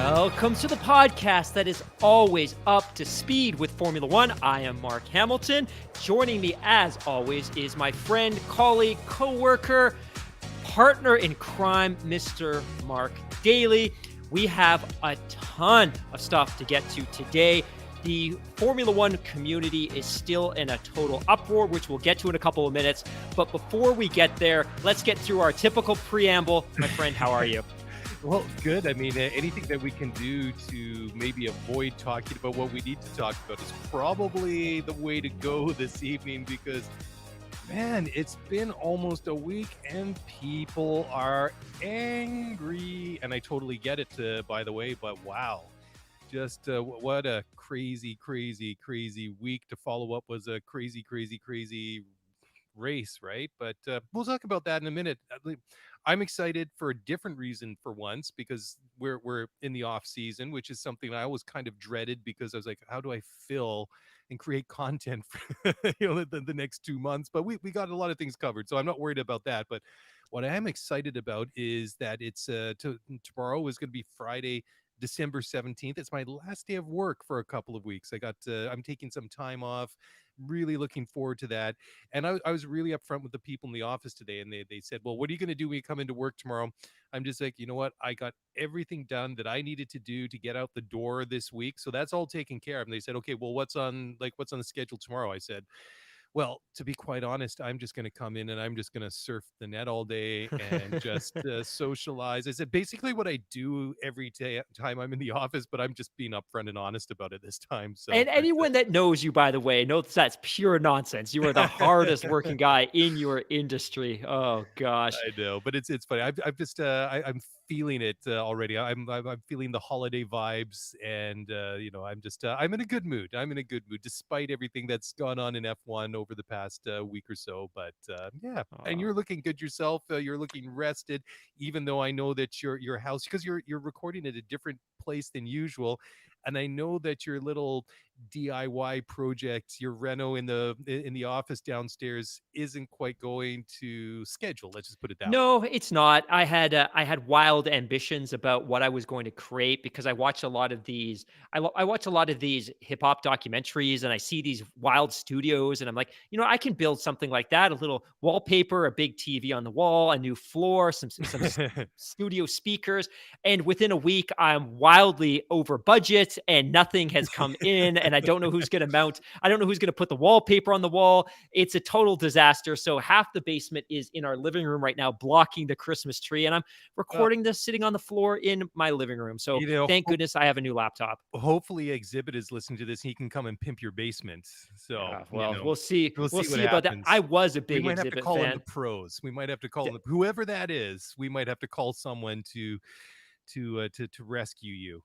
Welcome to the podcast that is always up to speed with Formula One. I am Mark Hamilton. Joining me, as always, is my friend, colleague, co-worker, partner in crime, Mr. Mark Daly. We have a ton of stuff to get to today. The Formula One community is still in a total uproar, which we'll get to in a couple of minutes. But before we get there, let's get through our typical preamble. My friend, how are you? Well, good. I mean, anything that we can do to maybe avoid talking about what we need to talk about is probably the way to go this evening because, man, it's been almost a week and people are angry. And I totally get it, by the way, but wow. Just what a crazy week. To follow up was a crazy race, right? But we'll talk about that in a minute. I'm excited for a different reason for once because we're in the off season, which is something I always kind of dreaded because I was like, how do I fill and create content for the next 2 months? But we got a lot of things covered, so I'm not worried about that. But what I am excited about is that it's tomorrow is going to be Friday, December 17th. It's my last day of work for a couple of weeks. I'm taking some time off, really looking forward to that. And I was really upfront with the people in the office today, and they said, well, what are you going to do when you come into work tomorrow? I'm just like, you know what? I got everything done that I needed to do to get out the door this week. So that's all taken care of. And they said, okay, well, what's on the schedule tomorrow? I said, well, to be quite honest, I'm just going to come in and I'm just going to surf the net all day and just socialize. I said basically what I do every time I'm in the office, but I'm just being upfront and honest about it this time. So, And anyone that knows you, by the way, knows that's pure nonsense. You are the hardest working guy in your industry. Oh gosh. I know, but it's funny. I've just I'm feeling it already. I'm feeling the holiday vibes, and I'm in a good mood. I'm in a good mood despite everything that's gone on in F1 over the past week or so. But yeah, and Oh. you're looking good yourself. You're looking rested, even though I know that your house because you're recording at a different place than usual, and I know that your little DIY project, your reno in the office downstairs isn't quite going to schedule. Let's just put it that way. No, it's not. I had wild ambitions about what I was going to create because I watch a lot of these. I watch a lot of these hip hop documentaries, and I see these wild studios, and I'm like, I can build something like that: a little wallpaper, a big TV on the wall, a new floor, some studio speakers. And within a week, I'm wildly over budget, and nothing has come in, and I don't know who's going to mount. I don't know who's going to put the wallpaper on the wall. It's a total disaster. So half the basement is in our living room right now, blocking the Christmas tree. And I'm Well, recording this sitting on the floor in my living room. So you know, thank goodness I have a new laptop. hopefully Exhibit is listening to this. He can come and pimp your basement. So, Yeah, well, we'll see. we'll We'll see what see about that. I happens. was a We big might have to Exhibit call in the fan. pros. We might have to call D- in whoever that is. We might have to call someone to rescue you.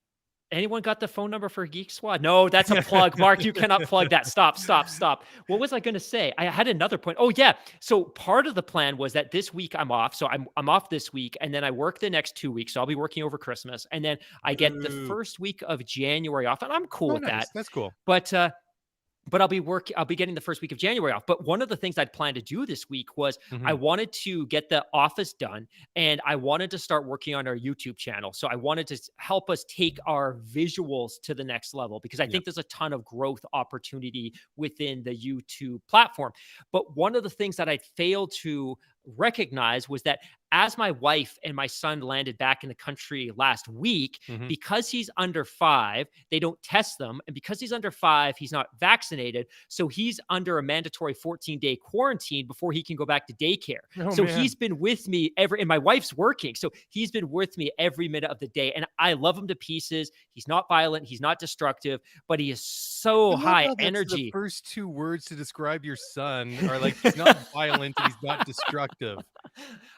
Anyone got the phone number for Geek Squad? No, that's a plug. Mark, you cannot plug that. Stop. What was I going to say? I had another point. Oh yeah. So part of the plan was that this week I'm off. So I'm off this week, and then I work the next 2 weeks. So I'll be working over Christmas, and then I get the Boo. first week of January off, and I'm cool Oh, with that. nice. That's cool. But I'll be getting the first week of January off. But one of the things I'd planned to do this week was I Hmm. wanted to get the office done, and I wanted to start working on our YouTube channel. So I wanted to help us take our visuals to the next level because I Yeah. think there's a ton of growth opportunity within the YouTube platform. But one of the things that I failed to recognize was that as my wife and my son landed back in the country last week, Hmm. because he's under 5, they don't test them. And because he's under 5, he's not vaccinated. So he's under a mandatory 14-day quarantine before he can go back to daycare. Oh So man. he's been with me and my wife's working. So he's been with me every minute of the day. And I love him to pieces. He's not violent. He's not destructive, but he is so I love high how that's the energy. first two words to describe your son are like he's not violent, he's not destructive.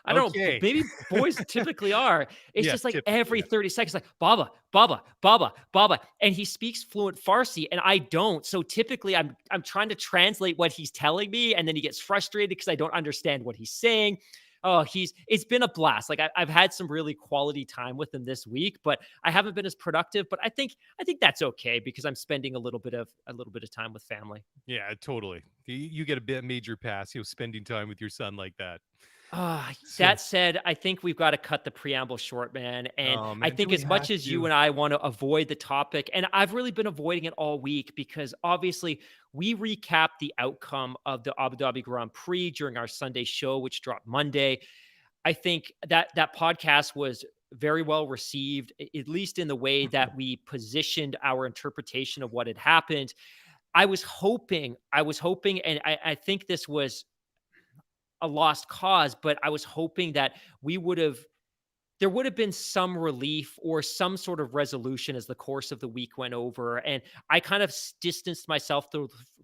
I don't know. Okay. Maybe boys typically are. It's Yeah, just like typically, every yes. 30 seconds, like Baba, Baba, Baba, Baba. And he speaks fluent Farsi and I don't. So typically I'm trying to translate what he's telling me, and then he gets frustrated because I don't understand what he's saying. Oh, it's been a blast. Like I've had some really quality time with him this week, but I haven't been as productive. But I think that's okay because I'm spending a little bit of time with family. Yeah, totally. You get a bit major pass, spending time with your son like that. So, That said, I think we've got to cut the preamble short, man. And oh I man, do think we as much have as you to? and I want to avoid the topic, and I've really been avoiding it all week because obviously we recapped the outcome of the Abu Dhabi Grand Prix during our Sunday show, which dropped Monday. I think that that podcast was very well received, at least in the way that we positioned our interpretation of what had happened. I was hoping, and I think this was a lost cause, but I was hoping that we would have there would have been some relief or some sort of resolution as the course of the week went over. And I kind of distanced myself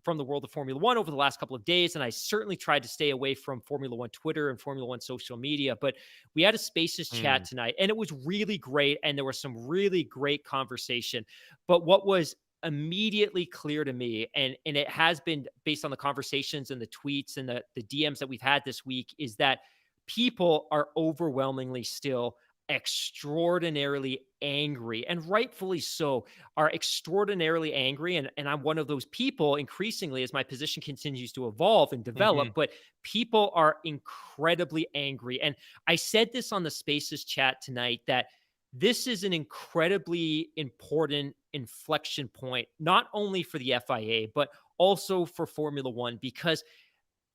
from the world of Formula One over the last couple of days. And I certainly tried to stay away from Formula One Twitter and Formula One social media. But we had a Spaces chat Mm, tonight, and it was really great. And there was some really great conversation. But what was immediately clear to me, and it has been based on the conversations and the tweets and the DMs that we've had this week, is that people are overwhelmingly still extraordinarily angry, and rightfully so, are extraordinarily angry. And I'm one of those people increasingly as my position continues to evolve and develop, mhm, but people are incredibly angry. And I said this on the Spaces chat tonight that this is an incredibly important inflection point, not only for the FIA, but also for Formula One, because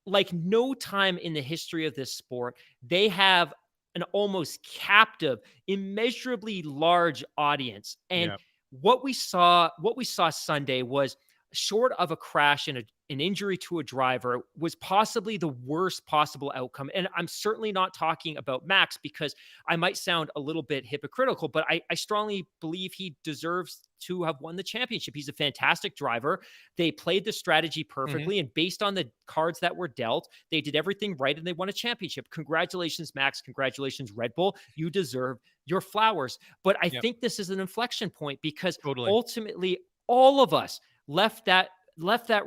like no time in the history of this sport, they have an almost captive, immeasurably large audience. And yeah, what we saw Sunday was short of a crash and an injury to a driver was possibly the worst possible outcome. And I'm certainly not talking about Max because I might sound a little bit hypocritical, but I strongly believe he deserves to have won the championship. He's a fantastic driver. They played the strategy mhm, perfectly, and based on the cards that were dealt, they did everything right and they won a championship. Congratulations, Max. Congratulations, Red Bull. You deserve your flowers. But I yep, think this is an inflection point because totally. ultimately all of us left that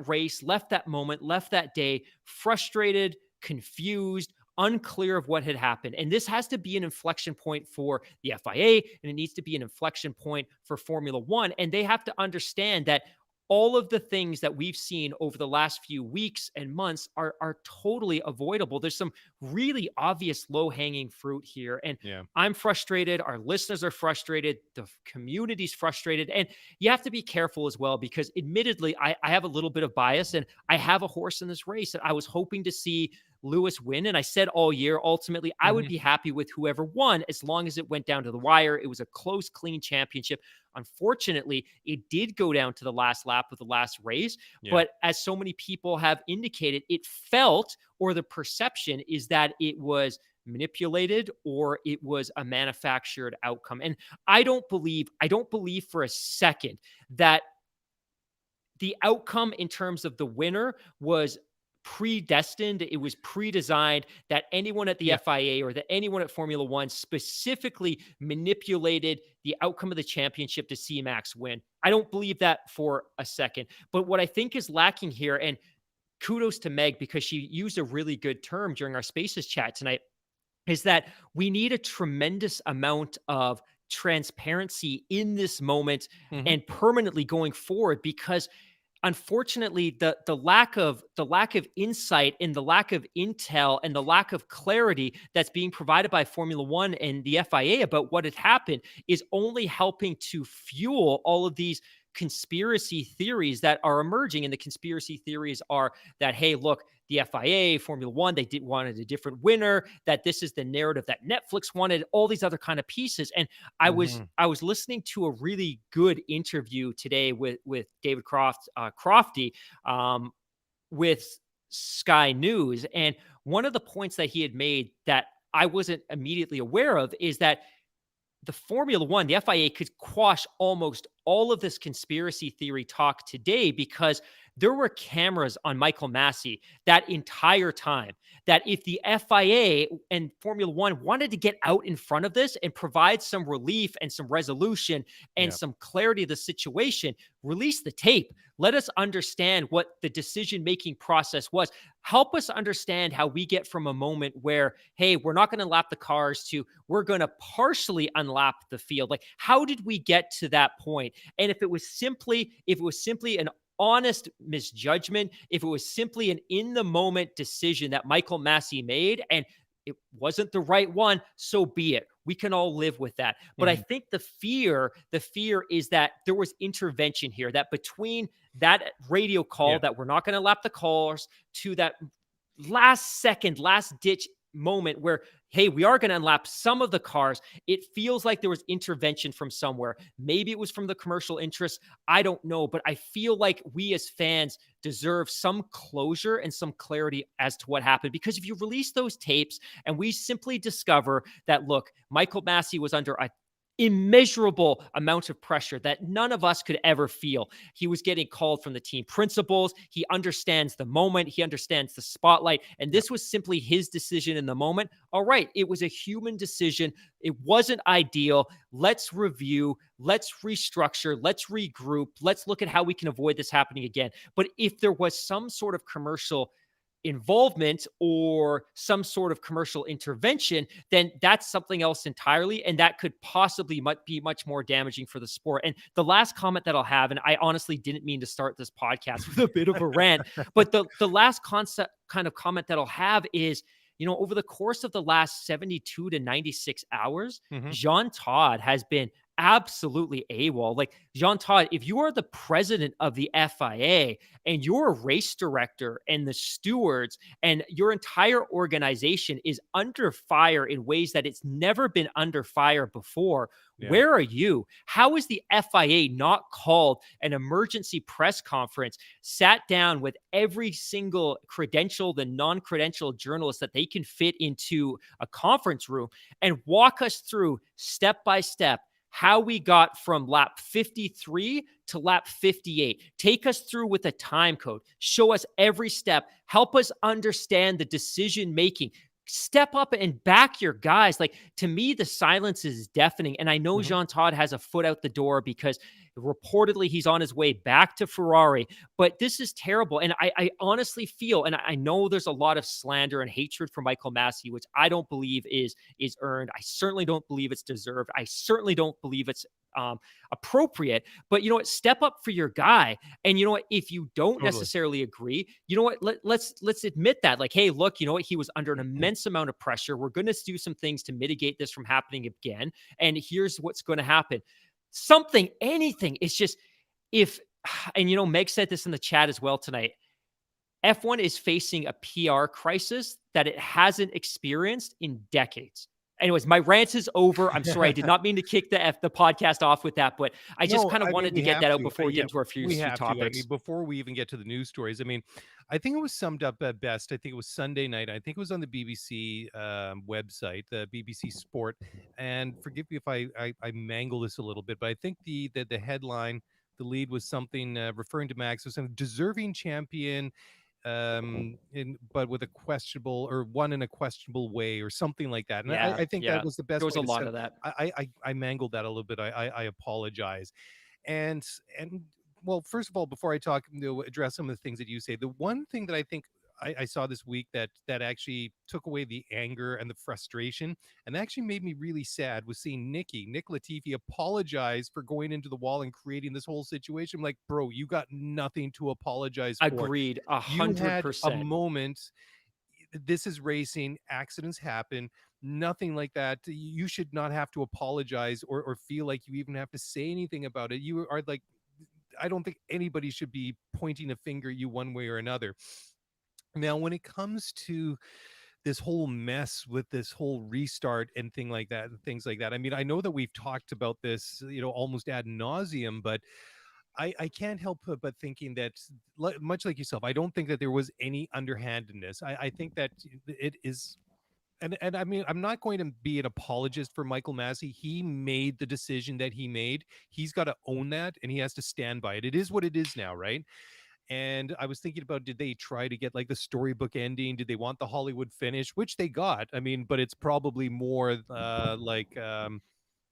race, left that moment, left that day frustrated, confused, unclear of what had happened. And this has to be an inflection point for the FIA, and it needs to be an inflection point for Formula One. And they have to understand that all of the things that we've seen over the last few weeks and months are totally avoidable. There's some really obvious low hanging fruit here. And Yeah, I'm frustrated. Our listeners are frustrated. The community's frustrated. And you have to be careful as well because, admittedly, I have a little bit of bias and I have a horse in this race. And I was hoping to see Lewis win. And I said all year, ultimately, I would mhm, be happy with whoever won as long as it went down to the wire. It was a close, clean championship. Unfortunately, it did go down to the last lap of the last race. yeah, But as so many people have indicated, it felt, or the perception is that it was manipulated or it was a manufactured outcome. And I don't believe for a second that the outcome in terms of the winner was predestined. It was pre-designed that anyone at the yeah, FIA or that anyone at Formula One specifically manipulated the outcome of the championship to see Max win. I don't believe that for a second. But what I think is lacking here, and kudos to Meg because she used a really good term during our Spaces chat tonight, is that we need a tremendous amount of transparency in this moment mhm, and permanently going forward because unfortunately the lack of insight and the lack of intel and the lack of clarity that's being provided by Formula 1 and the FIA about what had happened is only helping to fuel all of these conspiracy theories that are emerging. And the conspiracy theories are that, hey, look, the FIA, Formula One, they did wanted a different winner, that this is the narrative that Netflix wanted, all these other kind of pieces. And I was mhm, I was listening to a really good interview today with David Crofty, with Sky News, and one of the points that he had made that I wasn't immediately aware of is that the Formula One, the FIA could quash almost all of this conspiracy theory talk today because there were cameras on Michael Massey that entire time. That if the FIA and Formula One wanted to get out in front of this and provide some relief and some resolution and yeah, some clarity to the situation, release the tape. Let us understand what the decision making process was. Help us understand how we get from a moment where, hey, we're not going to lap the cars to we're going to partially unlap the field. Like, how did we get to that point? And if it was simply an honest misjudgment, if it was simply an in the moment decision that Michael Massey made, and it wasn't the right one, so be it. We can all live with that. But I Mhm. think the fear is that there was intervention here, that between that radio call Yeah. that we're not going to lap the cars to that last second, last ditch moment where, hey, we are going to unlap some of the cars. It feels like there was intervention from somewhere. Maybe it was from the commercial interest. I don't know. But I feel like we as fans deserve some closure and some clarity as to what happened. Because if you release those tapes and we simply discover that, look, Michael Massey was under a immeasurable amount of pressure that none of us could ever feel. He was getting called from the team principals. He understands the moment. He understands the spotlight. And Yeah. this was simply his decision in the moment. All right. It was a human decision. It wasn't ideal. Let's review. Let's restructure. Let's regroup. Let's look at how we can avoid this happening again. But if there was some sort of commercial involvement or some sort of commercial intervention, then that's something else entirely. And that could possibly be much more damaging for the sport. And the last comment that I'll have, and I honestly didn't mean to start this podcast with a bit of a rant, but the last concept kind of comment that I'll have is, over the course of the last 72 to 96 hours, Mhm. Jean Todt has been absolutely AWOL. Like, Jean Todt, if you are the president of the FIA and you're a race director and the stewards and your entire organization is under fire in ways that it's never been under fire before, Yeah. where are you? How is the FIA not called an emergency press conference, sat down with every single credentialed and non-credentialed journalist that they can fit into a conference room and walk us through step by step how we got from lap 53 to lap 58. Take us through with a time code. Show us every step. Help us understand the decision making. Step up and back your guys. Like, to me, the silence is deafening. And I know Mhm. Jean Todt has a foot out the door because reportedly he's on his way back to Ferrari. But this is terrible. And I honestly feel, and I know there's a lot of slander and hatred for Michael Massey, which I don't believe is earned. I certainly don't believe it's deserved. I certainly don't believe it's appropriate. But you know what? Step up for your guy. And you know what? If you don't Totally. necessarily agree, you know what? Let's admit that. Like, hey, look, you know what? He was under an immense amount of pressure. We're going to do some things to mitigate this from happening again. And here's what's going to happen. Something, anything. It's just if, and Meg said this in the chat as well tonight. F1 is facing a PR crisis that it hasn't experienced in decades. Anyways, my rant is over. I'm sorry. I did not mean to kick the podcast off with that, but I just No, kind of I mean, wanted to we get have that out to. before we get Yeah, into our few, we few have to. I mean, topics. before we even get to the news stories, I mean, I think it was summed up at best. I think it was Sunday night. I think it was on the BBC website, the BBC Sport. And forgive me if I mangle this a little bit, but I think the headline, the lead was something referring to Max was some deserving champion but with a questionable or one in a questionable way or something like that. And Yeah, I think that yeah. was the There best was way a to lot set. of that. I mangled that a little bit. I apologize. And well, first of all, before I talk, address some of the things that you say, the one thing that I think I saw this week that actually took away the anger and the frustration and actually made me really sad was seeing Nick Latifi apologize for going into the wall and creating this whole situation. I'm like, bro, you got nothing to apologize for. Agreed. a You hundred had a percent. moment. This is racing. Accidents happen. Nothing like that. You should not have to apologize or feel like you even have to say anything about it. You are like, I don't think anybody should be pointing a finger at you one way or another. Now, when it comes to this whole mess with this whole restart and things like that, I mean, I know that we've talked about this, almost ad nauseum, but I can't help but thinking that, much like yourself, I don't think that there was any underhandedness. I think that it is. And I mean, I'm not going to be an apologist for Michael Massey. He made the decision that he made. He's got to own that and he has to stand by it. It is what it is now, right? And I was thinking about, did they try to get like the storybook ending? Did they want the Hollywood finish, which they got? I mean, but it's probably more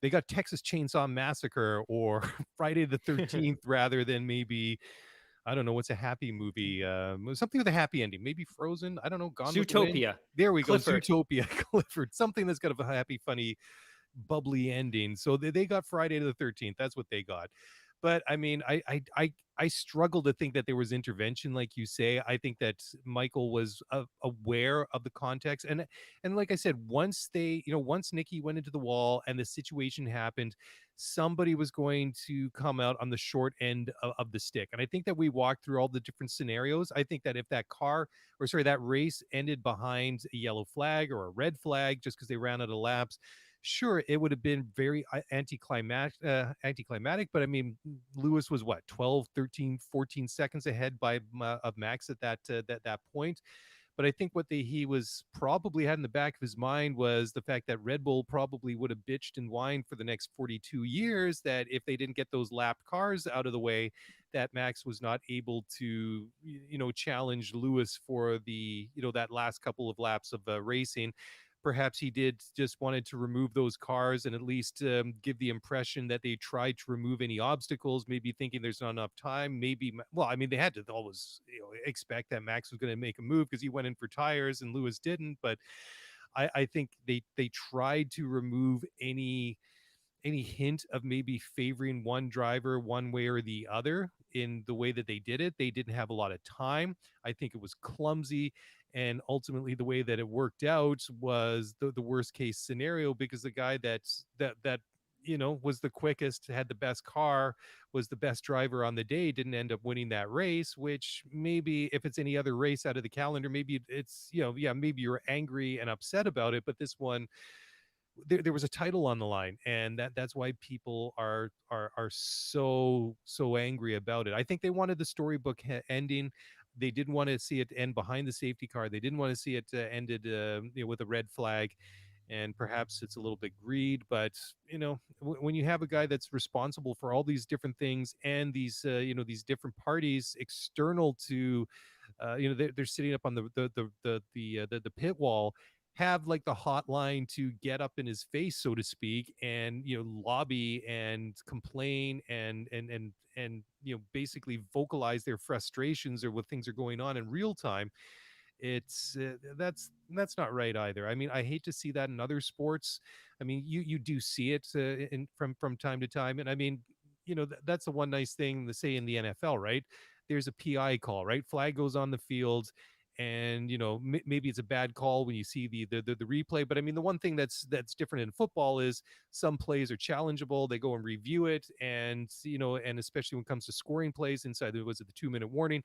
they got Texas Chainsaw Massacre or Friday the 13th rather than maybe, I don't know, what's a happy movie? Something with a happy ending. Maybe Frozen. I don't know. Gone with the Wind. Zootopia. There we go. Clifford. Zootopia. Clifford. Something that's got a happy, funny, bubbly ending. So they got Friday the 13th. That's what they got. But I mean, I struggle to think that there was intervention, like you say. I think that Michael was aware of the context, and like I said, once they, once Nikki went into the wall and the situation happened, somebody was going to come out on the short end of the stick. And I think that we walked through all the different scenarios. I think that if that car, or sorry, that race ended behind a yellow flag or a red flag just because they ran out of laps, sure, it would have been very anticlimactic, but I mean, Lewis was what, 12, 13, 14 seconds ahead of Max at that point. But I think what he was probably had in the back of his mind was the fact that Red Bull probably would have bitched and whined for the next 42 years that if they didn't get those lapped cars out of the way, that Max was not able to, challenge Lewis for the, that last couple of laps of racing. Perhaps he did just wanted to remove those cars and at least give the impression that they tried to remove any obstacles, maybe thinking there's not enough time. Maybe, well, I mean, they had to always, expect that Max was going to make a move because he went in for tires and Lewis didn't. But I think they tried to remove any hint of maybe favoring one driver one way or the other in the way that they did it. They didn't have a lot of time. I think it was clumsy. And ultimately, the way that it worked out was the worst case scenario, because the guy that was the quickest, had the best car, was the best driver on the day, didn't end up winning that race. Which maybe if it's any other race out of the calendar, maybe it's, yeah, maybe you're angry and upset about it. But this one, there was a title on the line, and that's why people are so angry about it. I think they wanted the storybook ending. They didn't want to see it end behind the safety car. They didn't want to see it ended with a red flag. And perhaps it's a little bit greed, but when you have a guy that's responsible for all these different things, and these different parties external to, they're sitting up on the pit wall, have like the hotline to get up in his face, so to speak, and lobby and complain and basically vocalize their frustrations or what things are going on in real time. It's that's not right either. I mean, I hate to see that in other sports. I mean, you do see it from time to time. And I mean, that's the one nice thing to say in the NFL, right? There's a PI call, right? Flag goes on the field, and maybe it's a bad call when you see the replay. But I mean, the one thing that's different in football is some plays are challengeable. They go and review it, and and especially when it comes to scoring plays inside, was it the 2-minute warning,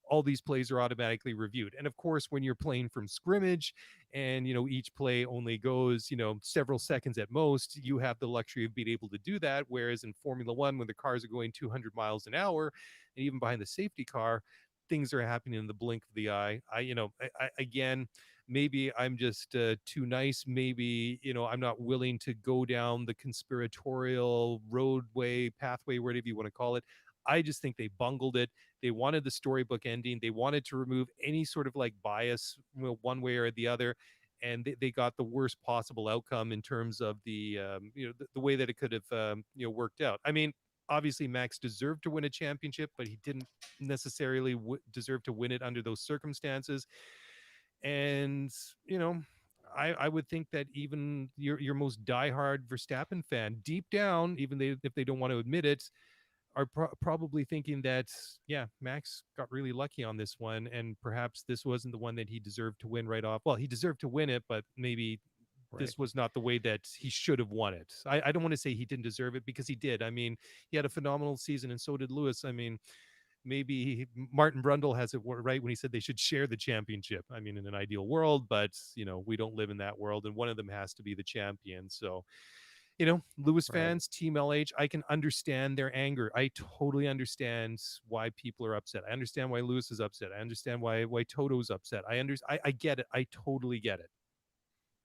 all these plays are automatically reviewed. And of course, when you're playing from scrimmage, and each play only goes several seconds at most, you have the luxury of being able to do that. Whereas in Formula One, when the cars are going 200 miles an hour, and even behind the safety car, things are happening in the blink of the eye. Again, maybe I'm just too nice. Maybe I'm not willing to go down the conspiratorial roadway, pathway, whatever you want to call it. I just think they bungled it. They wanted the storybook ending. They wanted to remove any sort of like bias, one way or the other, and they got the worst possible outcome in terms of the way that it could have worked out. I mean, obviously Max deserved to win a championship, but he didn't necessarily deserve to win it under those circumstances. And I would think that even your most diehard Verstappen fan, deep down, even if they don't want to admit it, are probably thinking that, yeah, Max got really lucky on this one, and perhaps this wasn't the one that he deserved to win right off. Well, he deserved to win it, but maybe Right. this was not the way that he should have won it. I don't want to say he didn't deserve it, because he did. I mean, he had a phenomenal season, and so did Lewis. I mean, maybe Martin Brundle has it right when he said they should share the championship. I mean, in an ideal world, but we don't live in that world, and one of them has to be the champion. So Lewis Right. fans, Team LH, I can understand their anger. I totally understand why people are upset. I understand why Lewis is upset. I understand why Toto's upset. I get it. I totally get it.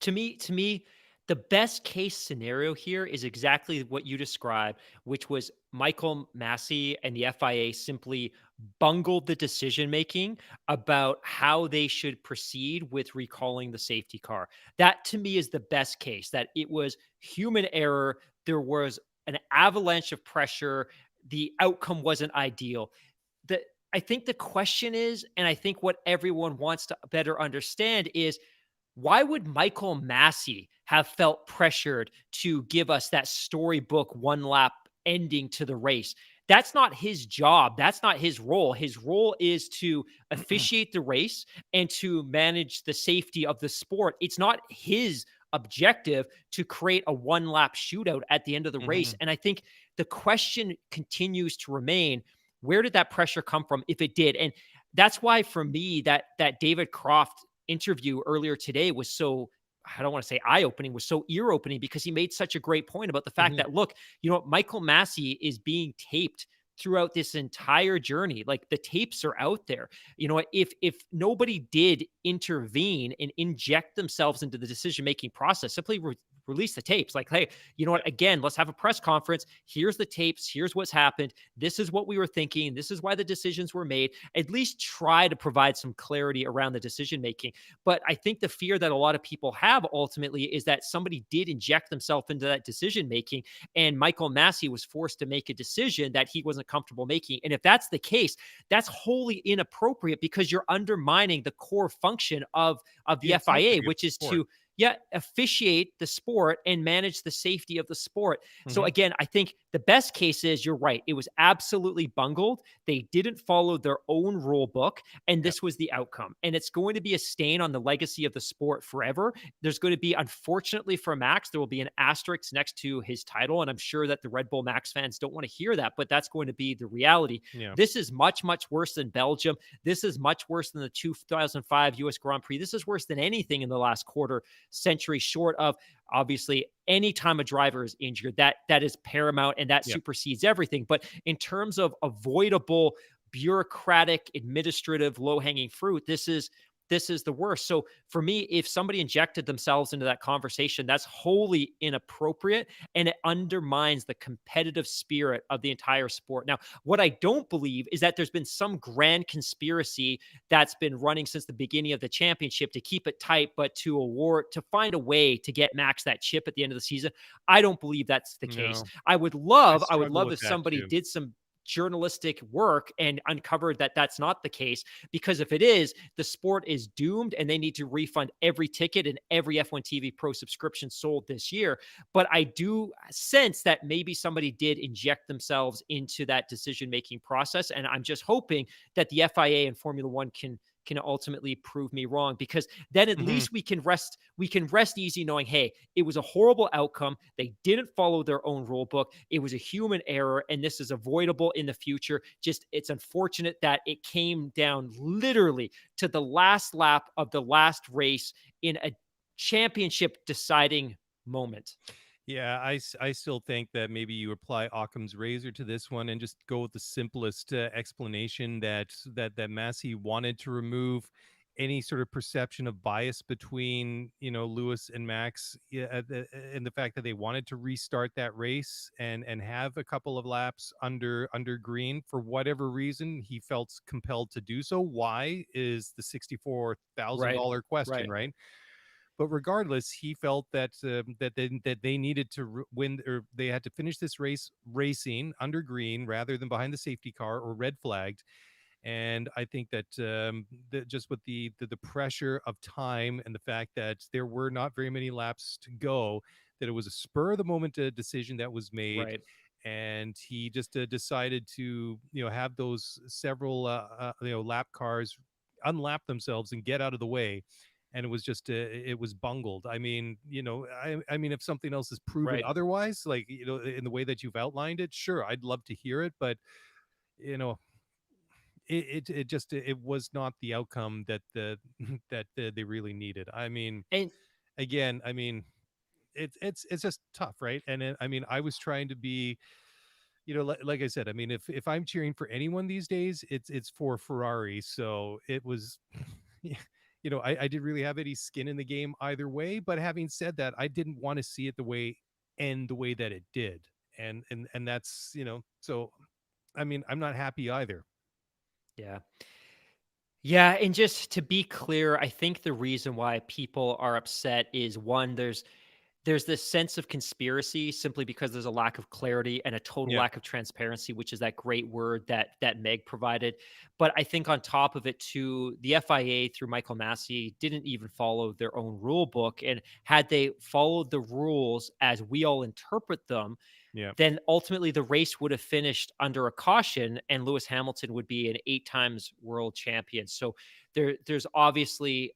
To me, the best case scenario here is exactly what you described, which was Michael Massey and the FIA simply bungled the decision making about how they should proceed with recalling the safety car. That to me is the best case, that it was human error. There was an avalanche of pressure. The outcome wasn't ideal. The I think the question is, and I think what everyone wants to better understand is, why would Michael Massey have felt pressured to give us that storybook one lap ending to the race. That's not his job. That's not his role. His role is to officiate the race and to manage the safety of the sport. It's not his objective to create a one lap shootout at the end of the race. Mhm. And I think the question continues to remain, where did that pressure come from if it did? And that's why for me that David Croft interview earlier today was so, I don't want to say eye opening, was so ear opening, because he made such a great point about the fact Mhm. that, look, Michael Massey is being taped throughout this entire journey. Like, the tapes are out there. If nobody did intervene and inject themselves into the decision making process, simply release the tapes. Like, hey, you know Yeah. what? Again, let's have a press conference. Here's the tapes. Here's what's happened. This is what we were thinking. This is why the decisions were made. At least try to provide some clarity around the decision making. But I think the fear that a lot of people have ultimately is that somebody did inject themselves into that decision making, and Michael Massey was forced to make a decision that he wasn't comfortable making. And if that's the case, that's wholly inappropriate, because you're undermining the core function of The the FIA, integrity of which the is sport. to, yeah, officiate the sport and manage the safety of the sport. So Mhm. again, I think the best case is, you're right. It was absolutely bungled. They didn't follow their own rule book, and Yeah. this was the outcome. And it's going to be a stain on the legacy of the sport forever. There's going to be, unfortunately for Max, there will be an asterisk next to his title. And I'm sure that the Red Bull Max fans don't want to hear that, but that's going to be the reality. Yeah. This is much, much worse than Belgium. This is much worse than the 2005 US Grand Prix. This is worse than anything in the last quarter century, short of, obviously, any time a driver is injured, that is paramount, and that Yeah. supersedes everything. But in terms of avoidable bureaucratic, administrative, low-hanging fruit, this is the worst. So for me, if somebody injected themselves into that conversation, that's wholly inappropriate, and it undermines the competitive spirit of the entire sport. Now, what I don't believe is that there's been some grand conspiracy that's been running since the beginning of the championship to keep it tight, but to find a way to get Max that chip at the end of the season. I don't believe that's the case. No. I would I love, I would struggle love with if that somebody too. did some journalistic work and uncovered that that's not the case, because if it is, the sport is doomed, and they need to refund every ticket and every F1 TV Pro subscription sold this year. But I do sense that maybe somebody did inject themselves into that decision making process, and I'm just hoping that the FIA and Formula One can ultimately prove me wrong, because then at Mhm. least we can rest easy knowing, hey, it was a horrible outcome. They didn't follow their own rule book. It was a human error, and this is avoidable in the future. Just, it's unfortunate that it came down literally to the last lap of the last race in a championship deciding moment. Yeah, I still think that maybe you apply Occam's razor to this one and just go with the simplest explanation that Massey wanted to remove any sort of perception of bias between Lewis and Max, yeah, and the fact that they wanted to restart that race and have a couple of laps under green for whatever reason he felt compelled to do so. Why is the Right. $64,000 question, Right. right? But regardless, he felt that that they needed to win, or they had to finish this race racing under green rather than behind the safety car or red flagged. And I think that just with the pressure of time and the fact that there were not very many laps to go, that it was a spur of the moment decision that was made. Right. And he just decided to have those several lap cars unlap themselves and get out of the way, and it was just it was bungled. I mean, I mean, if something else is proven Right. otherwise, like in the way that you've outlined it, sure, I'd love to hear it. But you know it just it was not the outcome that they really needed. I mean, And again, I mean, it's just tough, right? And I mean, I was trying to be, like I said, I mean, if I'm cheering for anyone these days, it's for Ferrari. So it was, yeah, I didn't really have any skin in the game either way. But having said that, I didn't want to see it the way that it did, and that's so. I mean, I'm not happy either. yeah. Yeah, and just to be clear, I think the reason why people are upset is, one, there's this sense of conspiracy simply because there's a lack of clarity and a total Yeah. lack of transparency, which is that great word that Meg provided. But I think on top of it too, the FIA through Michael Massey didn't even follow their own rule book. And had they followed the rules as we all interpret them, Yeah. then ultimately the race would have finished under a caution and Lewis Hamilton would be an 8 times world champion. So there's obviously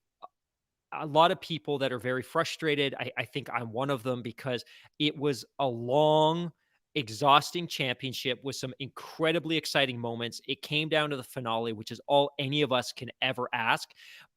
a lot of people that are very frustrated. I think I'm one of them because it was a long, exhausting championship with some incredibly exciting moments. It came down to the finale, which is all any of us can ever ask.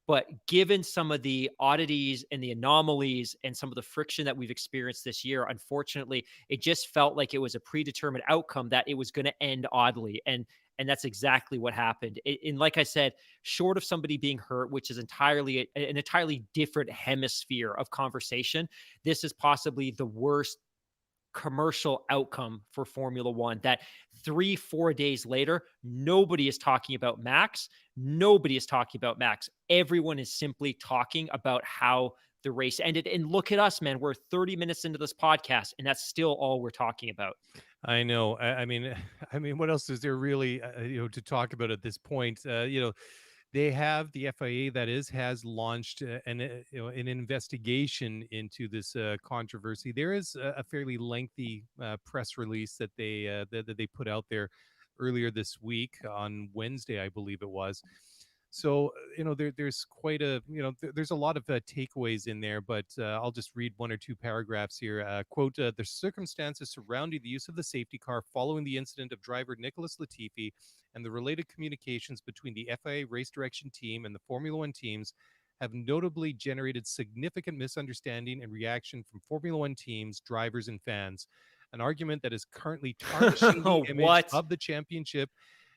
But given some of the oddities and the anomalies and some of the friction that we've experienced this year, unfortunately, it just felt like it was a predetermined outcome that it was going to end oddly. And that's exactly what happened. And like I said, short of somebody being hurt, which is entirely an entirely different hemisphere of conversation, this is possibly the worst commercial outcome for Formula One. That 3-4 days later, nobody is talking about Max. Nobody is talking about Max. Everyone is simply talking about how the race ended. And look at us, man. We're 30 minutes into this podcast, and that's still all we're talking about. I know. I mean, I mean, what else is there really, to talk about at this point? They have the FIA that is has launched an investigation into this controversy. There is a fairly lengthy press release that they put out there earlier this week on Wednesday, I believe it was. So there's quite a there's a lot of takeaways in there, but I'll just read one or two paragraphs here. Quote: the circumstances surrounding the use of the safety car following the incident of driver Nicholas Latifi and the related communications between the FIA race direction team and the Formula One teams have notably generated significant misunderstanding and reaction from Formula One teams, drivers, and fans. An argument that is currently tarnishing the image What? of the championship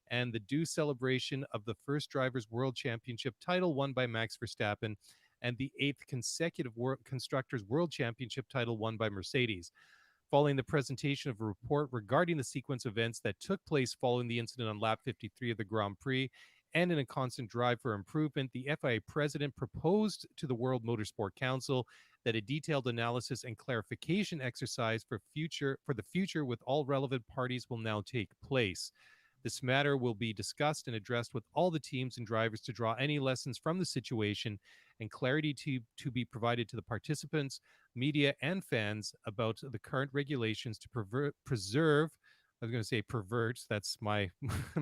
and the due celebration of the first Drivers' World Championship title won by Max Verstappen and the eighth consecutive Constructors' World Championship title won by Mercedes. Following the presentation of a report regarding the sequence of events that took place following the incident on lap 53 of the Grand Prix, and in a constant drive for improvement, the FIA president proposed to the World Motorsport Council that a detailed analysis and clarification exercise for the future with all relevant parties will now take place. This matter will be discussed and addressed with all the teams and drivers to draw any lessons from the situation and clarity to be provided to the participants, media, and fans about the current regulations to preserve. I was going to say pervert. That's my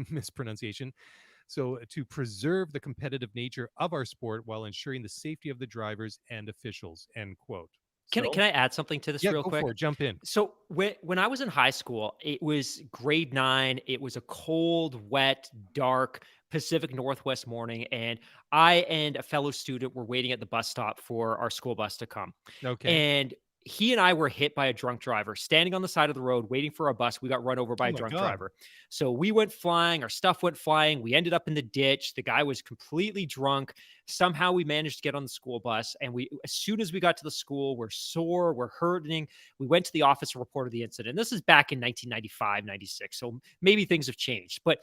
mispronunciation. So, to preserve the competitive nature of our sport while ensuring the safety of the drivers and officials. End quote. Can So, I add something to this yeah, real go for quick? it. Jump in. So when I was in high school, it was grade 9. It was a cold, wet, dark Pacific Northwest morning, and I and a fellow student were waiting at the bus stop for our school bus to come. Okay. And he and I were hit by a drunk driver standing on the side of the road waiting for our bus. We got run over by Oh a my drunk God. driver. So we went flying, our stuff went flying. We ended up in the ditch. The guy was completely drunk. Somehow we managed to get on the school bus. And as soon as we got to the school, we're sore, we're hurting. We went to the office and reported the incident. This is back in 1995, 96. So maybe things have changed. But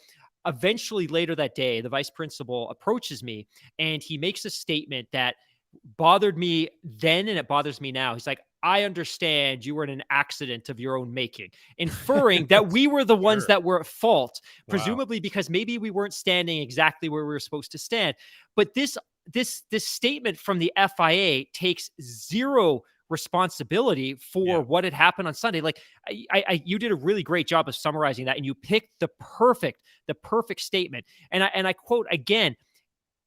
eventually later that day, the vice principal approaches me and he makes a statement that bothered me then and it bothers me now. He's like, I understand you were in an accident of your own making, inferring that we were the ones Sure. that were at fault, Wow. presumably because maybe we weren't standing exactly where we were supposed to stand. But this statement from the FIA takes zero responsibility Yeah. for what had happened on Sunday. Like you did a really great job of summarizing that, and you picked the perfect statement. And I quote again,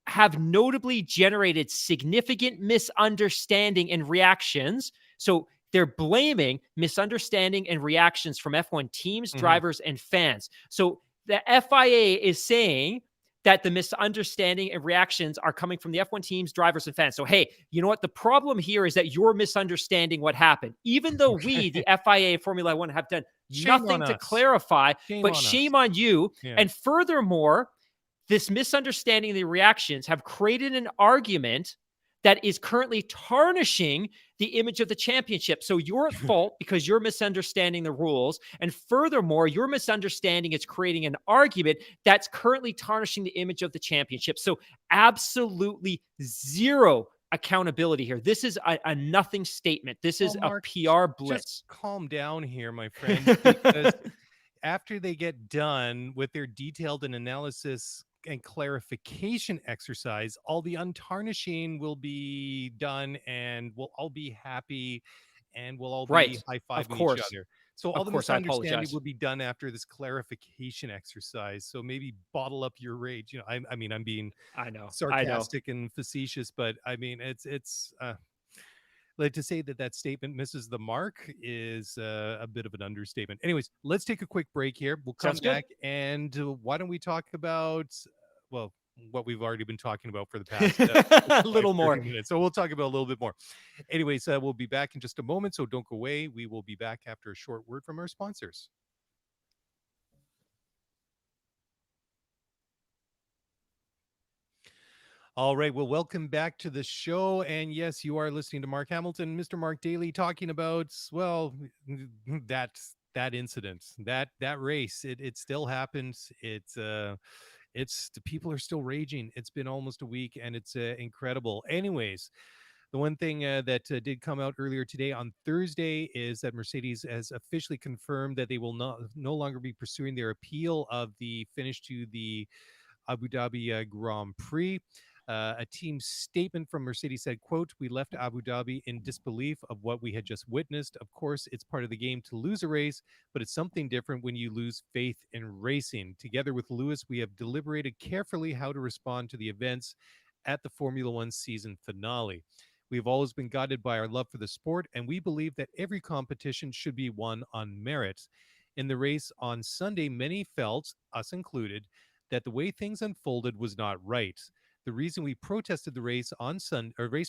have notably generated significant misunderstanding and reactions. So they're blaming misunderstanding and reactions from F1 teams, Mhm. drivers, and fans. So the FIA is saying that the misunderstanding and reactions are coming from the F1 teams, drivers, and fans. So, hey, you know what? The problem here is that you're misunderstanding what happened, even though we, Okay. the FIA Formula One, have done Shame nothing on to us. clarify, Shame but on us. shame on you. Yeah. And furthermore, this misunderstanding of the reactions have created an argument that is currently tarnishing the image of the championship. So you're at fault because you're misunderstanding the rules. And furthermore, your misunderstanding is creating an argument that's currently tarnishing the image of the championship. So absolutely zero accountability here. This is a nothing statement. This Well, is a Mark, PR just blitz. calm down here, my friend, because after they get done with their detailed and analysis and clarification exercise, all the untarnishing will be done and we'll all be happy and we'll all be Right. Of high-fiving each course. other. So all Of the course, I misunderstanding apologize. will be done after this clarification exercise. So maybe bottle up your rage. I mean, I'm being I know. I know. sarcastic and facetious, but I mean, like to say that that statement misses the mark is a bit of an understatement. Anyways, let's take a quick break here. We'll come Sounds good. back and why don't we talk about, well, what we've already been talking about for the past A 25, little 30 more. minutes. So we'll talk about a little bit more. Anyways, we'll be back in just a moment. So don't go away. We will be back after a short word from our sponsors. All right. Well, welcome back to the show. And yes, you are listening to Mark Hamilton, Mr. Mark Daly, talking about, well, that incident, that race. It still happens. It's the people are still raging. It's been almost a week, and it's incredible. Anyways, the one thing that did come out earlier today on Thursday is that Mercedes has officially confirmed that they will no longer be pursuing their appeal of the finish to the Abu Dhabi Grand Prix. A team statement from Mercedes said, quote, "We left Abu Dhabi in disbelief of what we had just witnessed. Of course, it's part of the game to lose a race, but it's something different when you lose faith in racing. Together with Lewis, we have deliberated carefully how to respond to the events at the Formula One season finale. We've always been guided by our love for the sport, and we believe that every competition should be won on merit. In the race on Sunday, many felt, us included, that the way things unfolded was not right. The reason we protested the race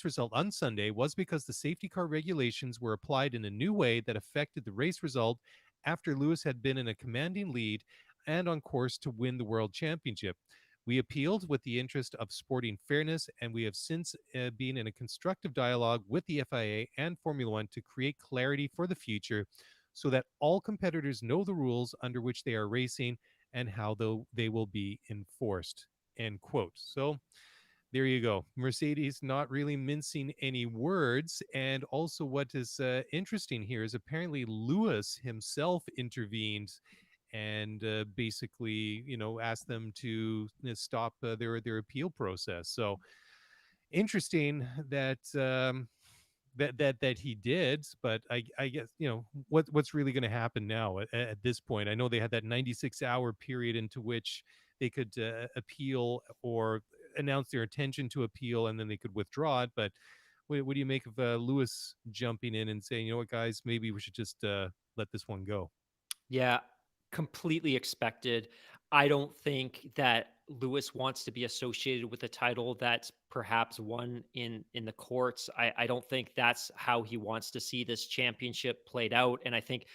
result on Sunday was because the safety car regulations were applied in a new way that affected the race result after Lewis had been in a commanding lead and on course to win the world championship. We appealed with the interest of sporting fairness, and we have since been in a constructive dialogue with the FIA and Formula One to create clarity for the future so that all competitors know the rules under which they are racing and how they will be enforced." End quote. So there you go. Mercedes not really mincing any words. And also, what is interesting here is apparently Lewis himself intervened and basically, asked them to stop their appeal process. So interesting that that he did, but I guess what's really going to happen now at this point. I know they had that 96-hour period into which they could appeal or announce their intention to appeal, and then they could withdraw it. But what do you make of Lewis jumping in and saying, you know what, guys, maybe we should just let this one go? Yeah, completely expected. I don't think that Lewis wants to be associated with a title that's perhaps won in the courts. I don't think that's how he wants to see this championship played out. And I think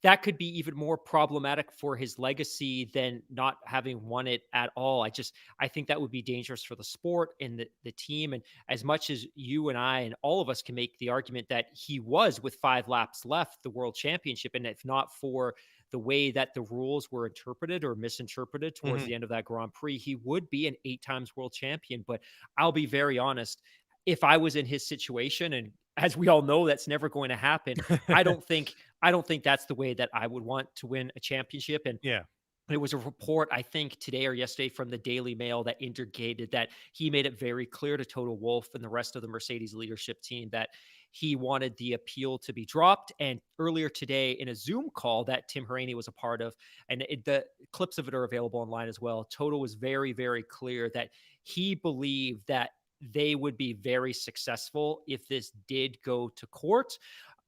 that could be even more problematic for his legacy than not having won it at all. I think that would be dangerous for the sport and the team. And as much as you and I and all of us can make the argument that he was, with 5 laps left, the world championship, and if not for the way that the rules were interpreted or misinterpreted towards Hmm. the end of that Grand Prix, he would be an 8 times world champion. But I'll be very honest, if I was in his situation, and as we all know, that's never going to happen. I don't think I don't think that's the way that I would want to win a championship. And Yeah. there was a report, I think today or yesterday, from the Daily Mail that indicated that he made it very clear to Toto Wolff and the rest of the Mercedes leadership team that he wanted the appeal to be dropped. And earlier today, in a Zoom call that Tim Hauraney was a part of, and the clips of it are available online as well, Toto was very, very clear that he believed that they would be very successful if this did go to court.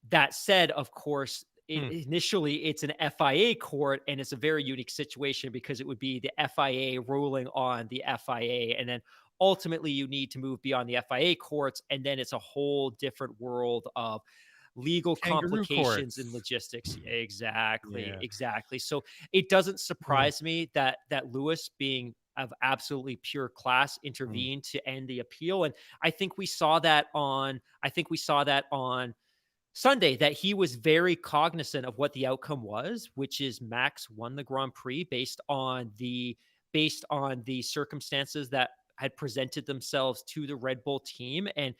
That said, of course, Hmm. initially it's an FIA court, and it's a very unique situation because it would be the FIA ruling on the FIA, and then ultimately you need to move beyond the FIA courts, and then it's a whole different world of legal Kangaroo complications and courts. logistics. Exactly, Yeah. exactly. So it doesn't Mm, surprise me that Lewis, being of absolutely pure class, mm. intervened to end the appeal. And I think we saw that on Sunday, that he was very cognizant of what the outcome was, which is Max won the Grand Prix based on the circumstances that had presented themselves to the Red Bull team. And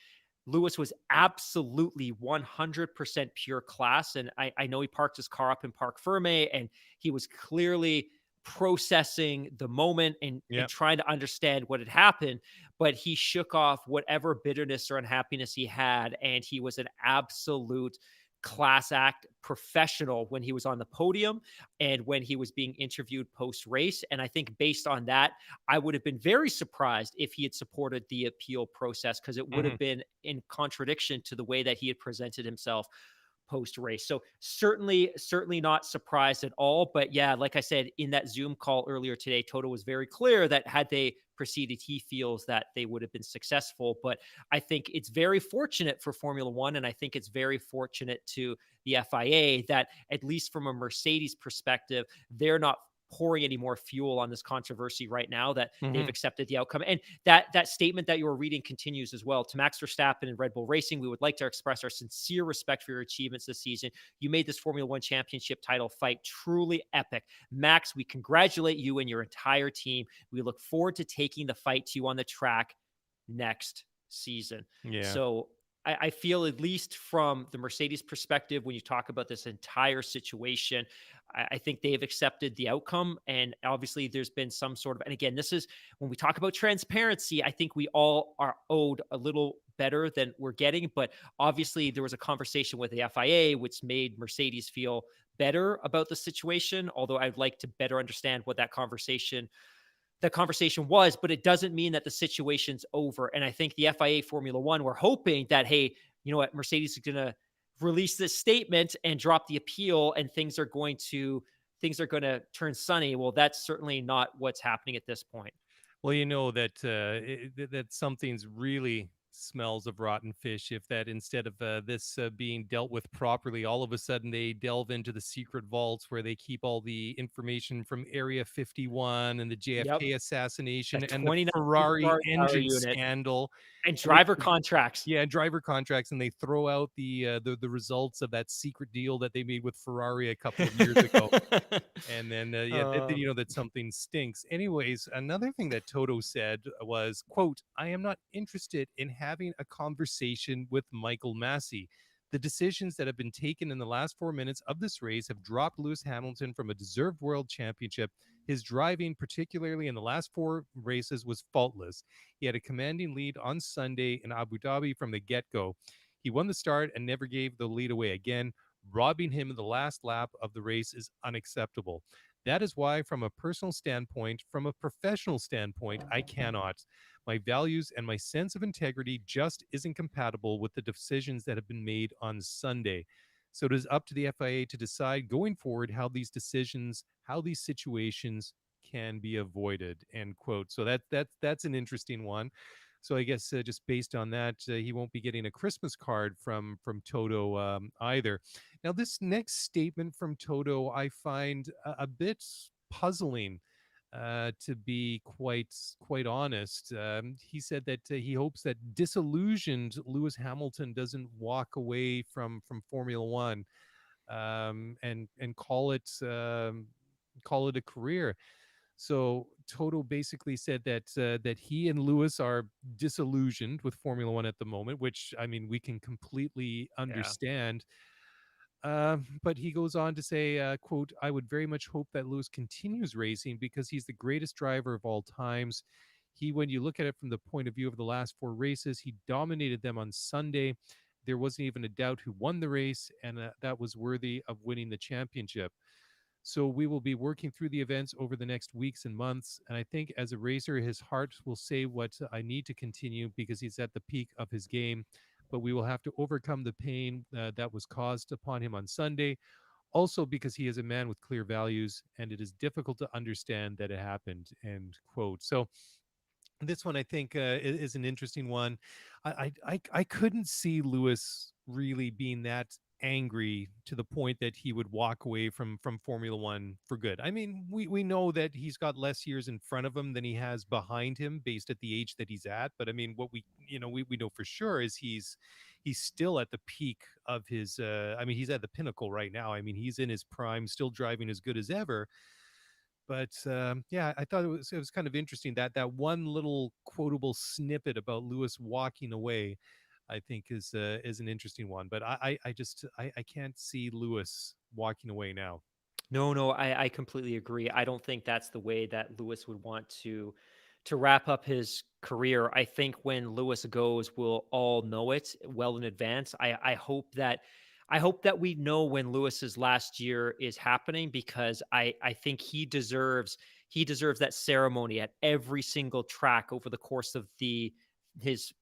Lewis was absolutely 100% pure class. And I know he parked his car up in Parc Ferme, and he was clearly processing the moment and Yeah. trying to understand what had happened, but he shook off whatever bitterness or unhappiness he had, and he was an absolute class act professional when he was on the podium and when he was being interviewed post race. And I think based on that, I would have been very surprised if he had supported the appeal process, because it would Mhm. have been in contradiction to the way that he had presented himself post race. So certainly not surprised at all. But yeah, like I said in that Zoom call earlier today, Toto was very clear that had they proceeded, he feels that they would have been successful. But I think it's very fortunate for Formula One, and I think it's very fortunate to the FIA that, at least from a Mercedes perspective, they're not pouring any more fuel on this controversy right now, that they've Mhm. accepted the outcome. And that statement that you were reading continues as well. To Max Verstappen and Red Bull Racing, we would like to express our sincere respect for your achievements this season. You made this Formula One championship title fight truly epic. Max, we congratulate you and your entire team. We look forward to taking the fight to you on the track next season. Yeah. So I feel, at least from the Mercedes perspective, when you talk about this entire situation, I think they've accepted the outcome. And obviously, there's been some sort of, and again, this is when we talk about transparency, I think we all are owed a little better than we're getting. But obviously, there was a conversation with the FIA, which made Mercedes feel better about the situation. Although I'd like to better understand what that conversation was, but it doesn't mean that the situation's over. And I think the FIA Formula One were hoping that, hey, you know what, Mercedes is going to release this statement and drop the appeal, and things are going to turn sunny. Well, that's certainly not what's happening at this point. Well, you know that that something's really smells of rotten fish if that instead of this being dealt with properly, all of a sudden they delve into the secret vaults where they keep all the information from Area 51 and the Yep. JFK The assassination and the 29 Ferrari supercar power engine unit scandal. and And they driver contracts. yeah, driver contracts, and they throw out the results of that secret deal that they made with Ferrari a couple of years ago. And then, yeah, then uh, you know that something stinks. Anyways, another thing that Toto said was, quote, "I am not interested in having a conversation with Michael Massey. The decisions that have been taken in the last 4 minutes of this race have dropped Lewis Hamilton from a deserved world championship. His driving, particularly in the last four races, was faultless. He had a commanding lead on Sunday in Abu Dhabi from the get-go. He won the start and never gave the lead away again. Robbing him in the last lap of the race is unacceptable. That is why, from a personal standpoint, from a professional standpoint, I cannot. My values and my sense of integrity just isn't compatible with the decisions that have been made on Sunday. So it is up to the FIA to decide going forward how these decisions, how these situations can be avoided. End quote. So that's an interesting one. So I guess just based on that, he won't be getting a Christmas card from Toto either. Now, this next statement from Toto, I find a bit puzzling. To be quite honest, he said that he hopes that disillusioned Lewis Hamilton doesn't walk away from Formula One and call it a career. So Toto basically said that he and Lewis are disillusioned with Formula One at the moment, which I mean we can completely yeah. understand. But he goes on to say, "quote I would very much hope that Lewis continues racing because he's the greatest driver of all times. He, when you look at it from the point of view of the last four races, he dominated them on Sunday. There wasn't even a doubt who won the race, and that was worthy of winning the championship." So we will be working through the events over the next weeks and months. And I think as a racer, his heart will say what I need to continue because he's at the peak of his game. But we will have to overcome the pain that was caused upon him on Sunday. Also, because he is a man with clear values, and it is difficult to understand that it happened. End quote. So this one I think is an interesting one. I couldn't see Lewis really being that angry to the point that he would walk away from Formula One for good. I mean, we know that he's got less years in front of him than he has behind him based at the age that he's at. But I mean, what we know for sure is he's still at the peak of his. I mean, he's at the pinnacle right now. I mean, he's in his prime, still driving as good as ever. But yeah, I thought it was kind of interesting that that one little quotable snippet about Lewis walking away, I think is an interesting one. But I just I can't see Lewis walking away now. No, I completely agree. I don't think that's the way that Lewis would want to wrap up his career. I think when Lewis goes, we'll all know it well in advance. I hope that I hope that we know when Lewis's last year is happening, because I think he deserves that ceremony at every single track over the course of the his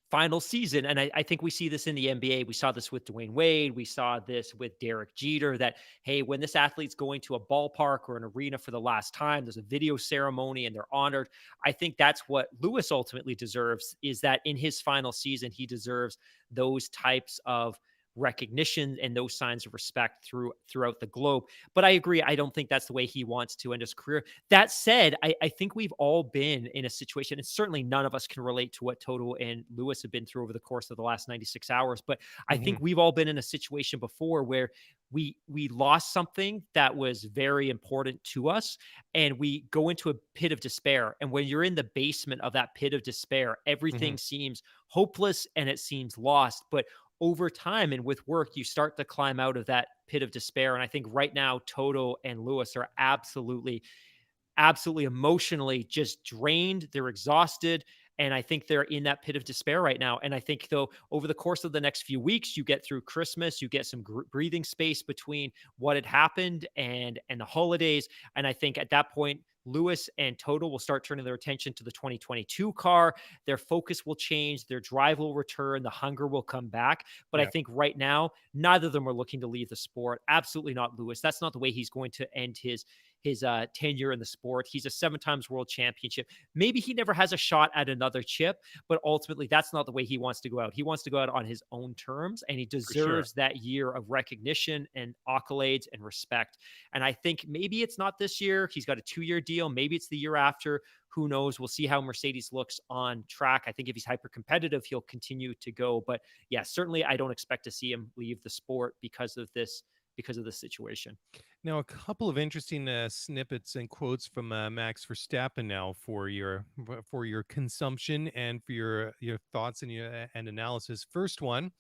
final season. And I think we see this in the NBA. We saw this with Dwayne Wade. We saw this with Derek Jeter, that, hey, when this athlete's going to a ballpark or an arena for the last time, there's a video ceremony and they're honored. I think that's what Lewis ultimately deserves, is that in his final season, he deserves those types of recognition and those signs of respect throughout the globe. But I agree, I don't think that's the way he wants to end his career. That said, I think we've all been in a situation, and certainly none of us can relate to what Toto and Lewis have been through over the course of the last 96 hours. But I Hmm. think we've all been in a situation before where we lost something that was very important to us, and we go into a pit of despair. And when you're in the basement of that pit of despair, Hmm. everything seems hopeless and it seems lost. But over time and with work, you start to climb out of that pit of despair. And I think right now, Toto and Lewis are absolutely emotionally just drained. They're exhausted. And I think they're in that pit of despair right now. And I think, though, over the course of the next few weeks, you get through Christmas, you get some breathing space between what had happened and the holidays. And I think at that point, Lewis and Toto will start turning their attention to the 2022 car. Their focus will change, their drive will return, the hunger will come back. But I Yeah, think right now, neither of them are looking to leave the sport. Absolutely not Lewis. That's not the way he's going to end his tenure in the sport. He's a 7 times world championship. Maybe he never has a shot at another chip, but ultimately that's not the way he wants to go out. He wants to go out on his own terms, and he for sure. deserves that year of recognition and accolades and respect. And I think maybe it's not this year. He's got a 2-year deal. Maybe it's the year after. Who knows? We'll see how Mercedes looks on track. I think if he's hyper competitive, he'll continue to go. But yeah, certainly I don't expect to see him leave the sport because of this situation. Now, a couple of interesting snippets and quotes from Max Verstappen now for your consumption and for your thoughts and your and analysis. First one,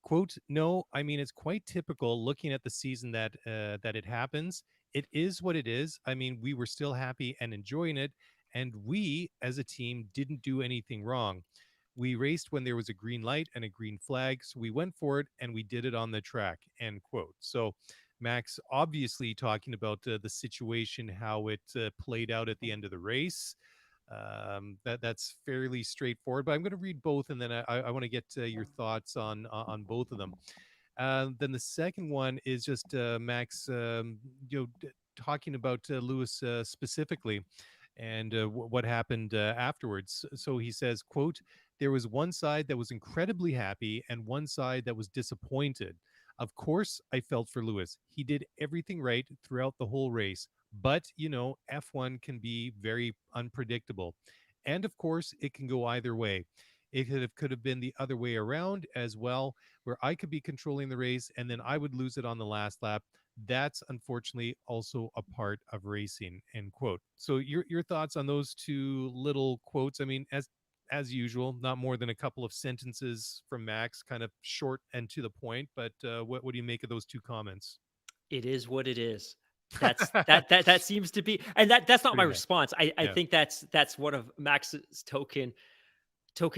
quote, "No, I mean it's quite typical looking at the season that it happens. It is what it is. I mean, we were still happy and enjoying it, and we as a team didn't do anything wrong. We raced when there was a green light and a green flag, so we went for it and we did it on the track." End quote. So Max obviously talking about the situation, how it played out at the end of the race. That's fairly straightforward. But I'm going to read both, and then I want to get your thoughts on both of them. Then the second one is just Max, talking about Lewis specifically and what happened afterwards. So he says, quote, "There was one side that was incredibly happy and one side that was disappointed. Of course, I felt for Lewis. He did everything right throughout the whole race. But, F1 can be very unpredictable. And of course, it can go either way. It could have been the other way around as well, where I could be controlling the race and then I would lose it on the last lap. That's unfortunately also a part of racing." End quote. So your thoughts on those two little quotes? I mean, as usual, not more than a couple of sentences from Max, kind of short and to the point. But what do you make of those two comments? It is what it is. That seems to be, and that's not my Pretty much, response. I yeah. think that's one of Max's token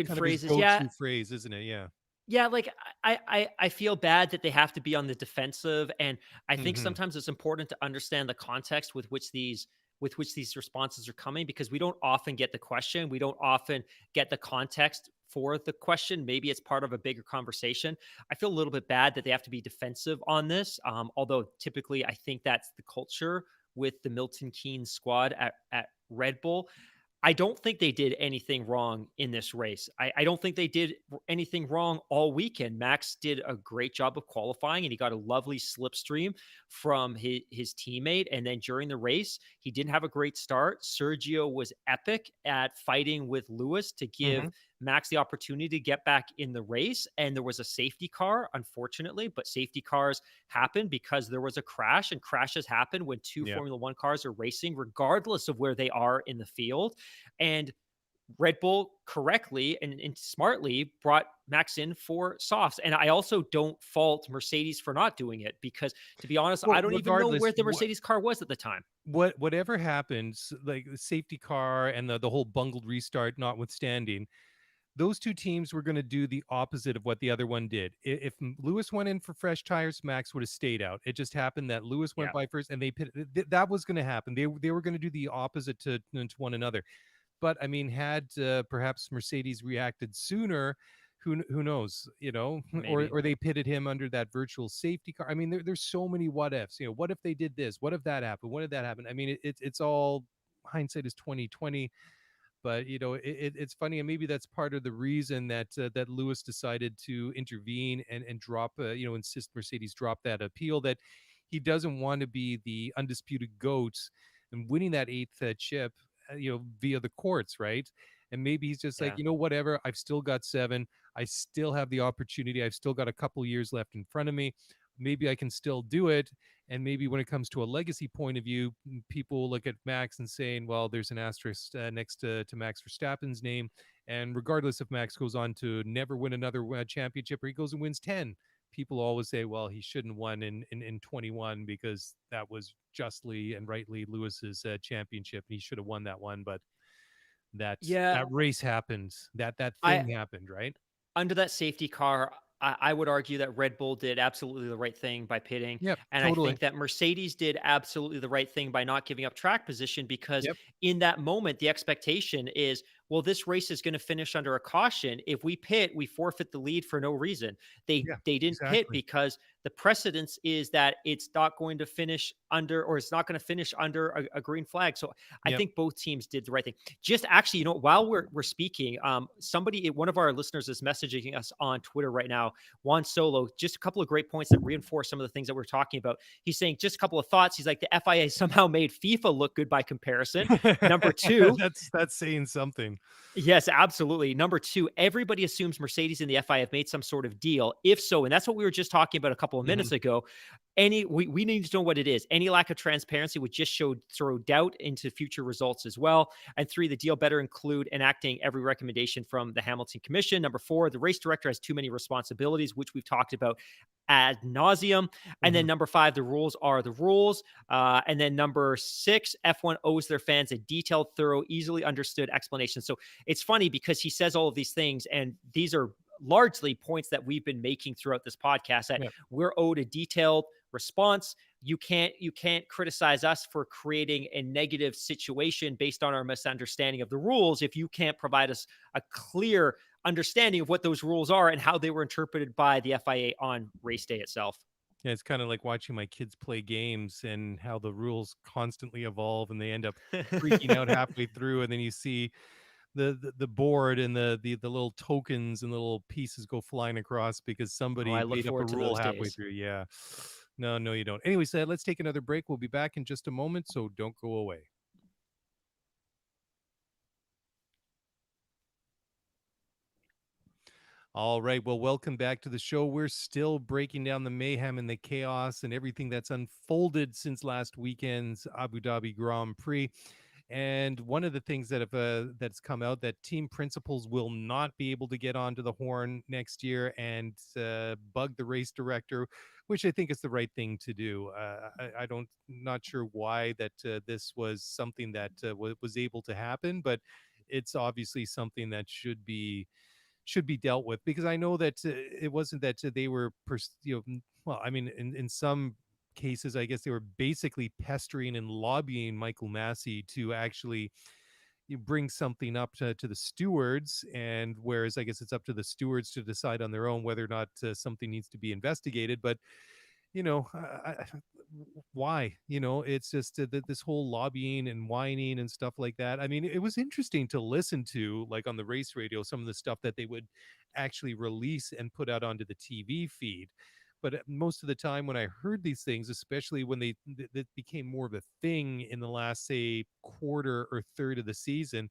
Kind of his phrases. Yeah, go-to phrase, isn't it? Yeah. yeah, like I feel bad that they have to be on the defensive, and I think Hmm. sometimes it's important to understand the context with which these responses are coming, because we don't often get the question, we don't often get the context for the question. Maybe it's part of a bigger conversation. I feel a little bit bad that they have to be defensive on this, although typically I think that's the culture with the Milton Keynes squad at Red Bull. I don't think they did anything wrong in this race. I don't think they did anything wrong all weekend. Max did a great job of qualifying, and he got a lovely slipstream from his teammate. And then during the race, he didn't have a great start. Sergio was epic at fighting with Lewis to give Hmm. Max the opportunity to get back in the race. And there was a safety car, unfortunately, but safety cars happen because there was a crash, and crashes happen when two Yeah. Formula One cars are racing, regardless of where they are in the field. And Red Bull correctly and smartly brought Max in for softs. And I also don't fault Mercedes for not doing it, because, to be honest, I Well, don't even know regardless, where the Mercedes car was at the time. whatever happens, like the safety car and the whole bungled restart notwithstanding, those two teams were going to do the opposite of what the other one did. If Lewis went in for fresh tires, Max would have stayed out. It just happened that Lewis went Yeah. by first, and that was going to happen. They were going to do the opposite to one another. But I mean, had perhaps Mercedes reacted sooner, who knows, Maybe. or they pitted him under that virtual safety car. I mean, there's so many what ifs. What if they did this? What if that happened? What did that happen? I mean, it's all hindsight is 2020. But it's funny, and maybe that's part of the reason that Lewis decided to intervene and drop, insist Mercedes drop that appeal. That he doesn't want to be the undisputed goats and winning that eighth chip, via the courts, right? And maybe he's just like, Yeah. whatever. I've still got seven. I still have the opportunity. I've still got a couple years left in front of me. Maybe I can still do it. And maybe when it comes to a legacy point of view, people will look at Max and saying, well, there's an asterisk next to Max Verstappen's name. And regardless if Max goes on to never win another championship or he goes and wins 10, people always say, well, he shouldn't won in 21 because that was justly and rightly Lewis's championship. And he should have won that one. But Yeah. that race happened. That I thing happened, right? Under that safety car, I would argue that Red Bull did absolutely the right thing by pitting, Yep, and I totally. think that Mercedes did absolutely the right thing by not giving up track position because Yep. in that moment, the expectation is, well, this race is going to finish under a caution. If we pit, we forfeit the lead for no reason. Yeah, They didn't pit exactly. because the precedence is that it's not going to finish under, or it's not going to finish under a green flag. So I Yep. think both teams did the right thing. Just actually, while we're speaking, one of our listeners is messaging us on Twitter right now. Juan Solo, just a couple of great points that reinforce some of the things that we're talking about. He's saying just a couple of thoughts. He's like, the FIA somehow made FIFA look good by comparison. Number two, That's saying something. yes, absolutely. Number two, everybody assumes Mercedes and the FIA have made some sort of deal. If so, and that's what we were just talking about a couple of Mhm. minutes ago, we need to know what it is. Any lack of transparency would just throw doubt into future results as well. And three, the deal better include enacting every recommendation from the Hamilton Commission. Number four, the race director has too many responsibilities, which we've talked about ad nauseum. And then Mhm. number five, the rules are the rules. And then number six, F1 owes their fans a detailed, thorough, easily understood explanation. So it's funny because he says all of these things, and these are largely points that we've been making throughout this podcast, that Yep. we're owed a detailed response. You can't criticize us for creating a negative situation based on our misunderstanding of the rules if you can't provide us a clear understanding of what those rules are and how they were interpreted by the FIA on race day itself. Yeah, it's kinda like watching my kids play games and how the rules constantly evolve, and they end up freaking out halfway through, and then you see the board and the little tokens and little pieces go flying across because Oh, somebody I look made up a forward to rule those halfway days. through. Yeah. No, no, you don't. Anyways, let's take another break. We'll be back in just a moment, so don't go away. All right. Well, welcome back to the show. We're still breaking down the mayhem and the chaos and everything that's unfolded since last weekend's Abu Dhabi Grand Prix. And one of the things that's come out, that team principals will not be able to get onto the horn next year and bug the race director, which I think is the right thing to do. I don't, not sure why that this was something that was able to happen, but it's obviously something that should be dealt with, because I know that it wasn't that they were, well, I mean, in some cases, I guess they were basically pestering and lobbying Michael Massey to actually bring something up to the stewards. And whereas I guess it's up to the stewards to decide on their own whether or not something needs to be investigated. But why? It's just this whole lobbying and whining and stuff like that. I mean, it was interesting to listen to, like on the race radio, some of the stuff that they would actually release and put out onto the TV feed. But most of the time when I heard these things, especially when that became more of a thing in the last, say, quarter or third of the season,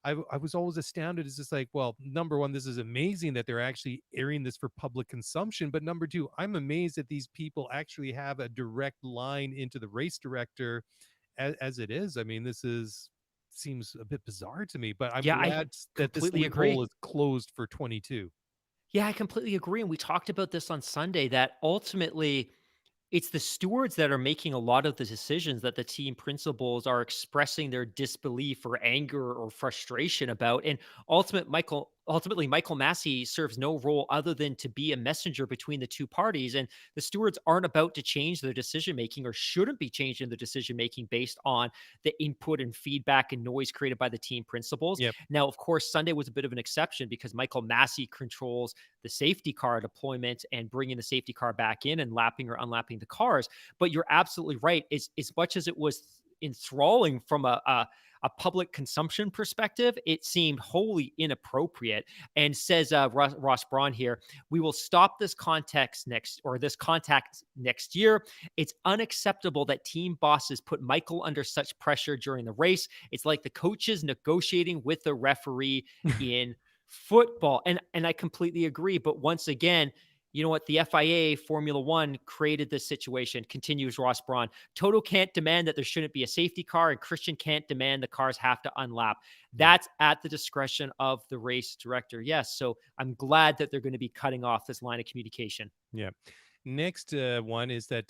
I was always astounded. It's just like, well, number one, this is amazing that they're actually airing this for public consumption. But number two, I'm amazed that these people actually have a direct line into the race director as it is. I mean, seems a bit bizarre to me, but I'm Yeah, I glad that this completely loophole agree. is closed for 22. Yeah, I completely agree. And we talked about this on Sunday that ultimately it's the stewards that are making a lot of the decisions that the team principals are expressing their disbelief or anger or frustration about. And ultimate Michael ultimately Michael Massey serves no role other than to be a messenger between the two parties. And the stewards aren't about to change their decision making, or shouldn't be changing their decision making based on the input and feedback and noise created by the team principals. Yep. Now, of course, Sunday was a bit of an exception because Michael Massey controls the safety car deployment and bringing the safety car back in and lapping or unlapping the cars. But you're absolutely right. As much as it was enthralling from a public consumption perspective, it seemed wholly inappropriate. And says Ross Braun here, we will stop this context this contact next year. It's unacceptable that team bosses put Michael under such pressure during the race. It's like the coaches negotiating with the referee in football. And I completely agree. But once again, you know what? The FIA Formula One created this situation, continues Ross Braun. Toto can't demand that there shouldn't be a safety car, and Christian can't demand the cars have to unlap. Yeah. That's at the discretion of the race director. Yes. So I'm glad that they're going to be cutting off this line of communication. Yeah. Next one is that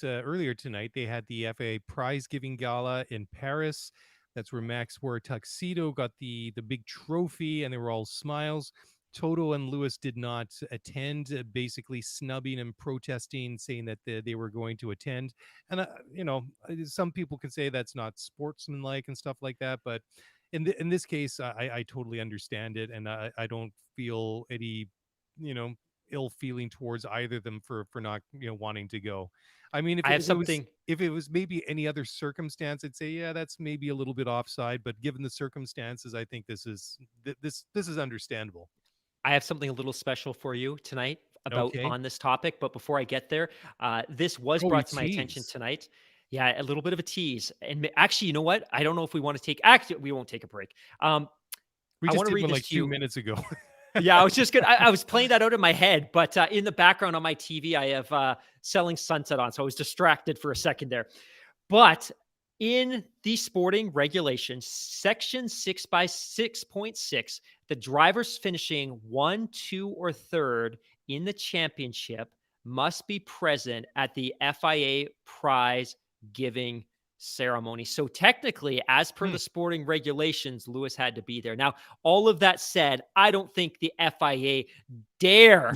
earlier tonight, they had the FAA prize giving gala in Paris. That's where Max wore a tuxedo, got the big trophy, and they were all smiles. Toto and Lewis did not attend, basically snubbing and protesting, saying that they were going to attend. And some people can say that's not sportsmanlike and stuff like that, but in this case, I totally understand it, and I don't feel any you know ill feeling towards either of them for not wanting to go. I mean, I have something. if it was maybe any other circumstance, I'd say yeah, that's maybe a little bit offside. But given the circumstances, I think this is understandable. I have something a little special for you tonight about Okay. on this topic. But before I get there, this was Oh, we brought to my attention tease. tonight. Yeah, a little bit of a tease. And actually, you know what? I don't know if we want to take. Actually, we won't take a break. We I just want to did read one this like to 2 you. minutes ago. Yeah, I was just gonna. I was playing that out in my head, but in the background on my TV, I have Selling Sunset on, so I was distracted for a second there. But in the sporting regulations, section 6 by 6.6, the drivers finishing 1, 2, or third in the championship must be present at the FIA prize giving ceremony. So technically, as per Hmm. the sporting regulations, Lewis had to be there. Now, all of that said, I don't think the FIA dare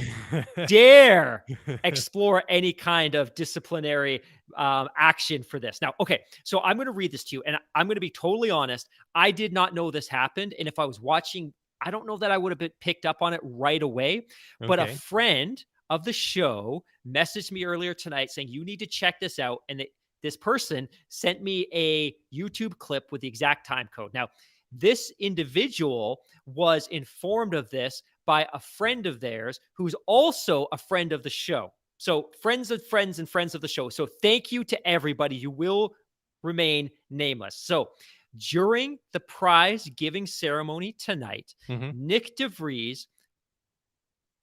dare explore any kind of disciplinary action for this. Now, okay, so I'm going to read this to you, and I'm going to be totally honest. I did not know this happened, and if I was watching, I don't know that I would have been picked up on it right away. But a Okay. friend of the show messaged me earlier tonight saying you need to check this out, and this person sent me a YouTube clip with the exact time code. Now, this individual was informed of this by a friend of theirs who's also a friend of the show. So, friends of friends and friends of the show. So, thank you to everybody. You will remain nameless. So, during the prize giving ceremony tonight, Hmm. Nick DeVries,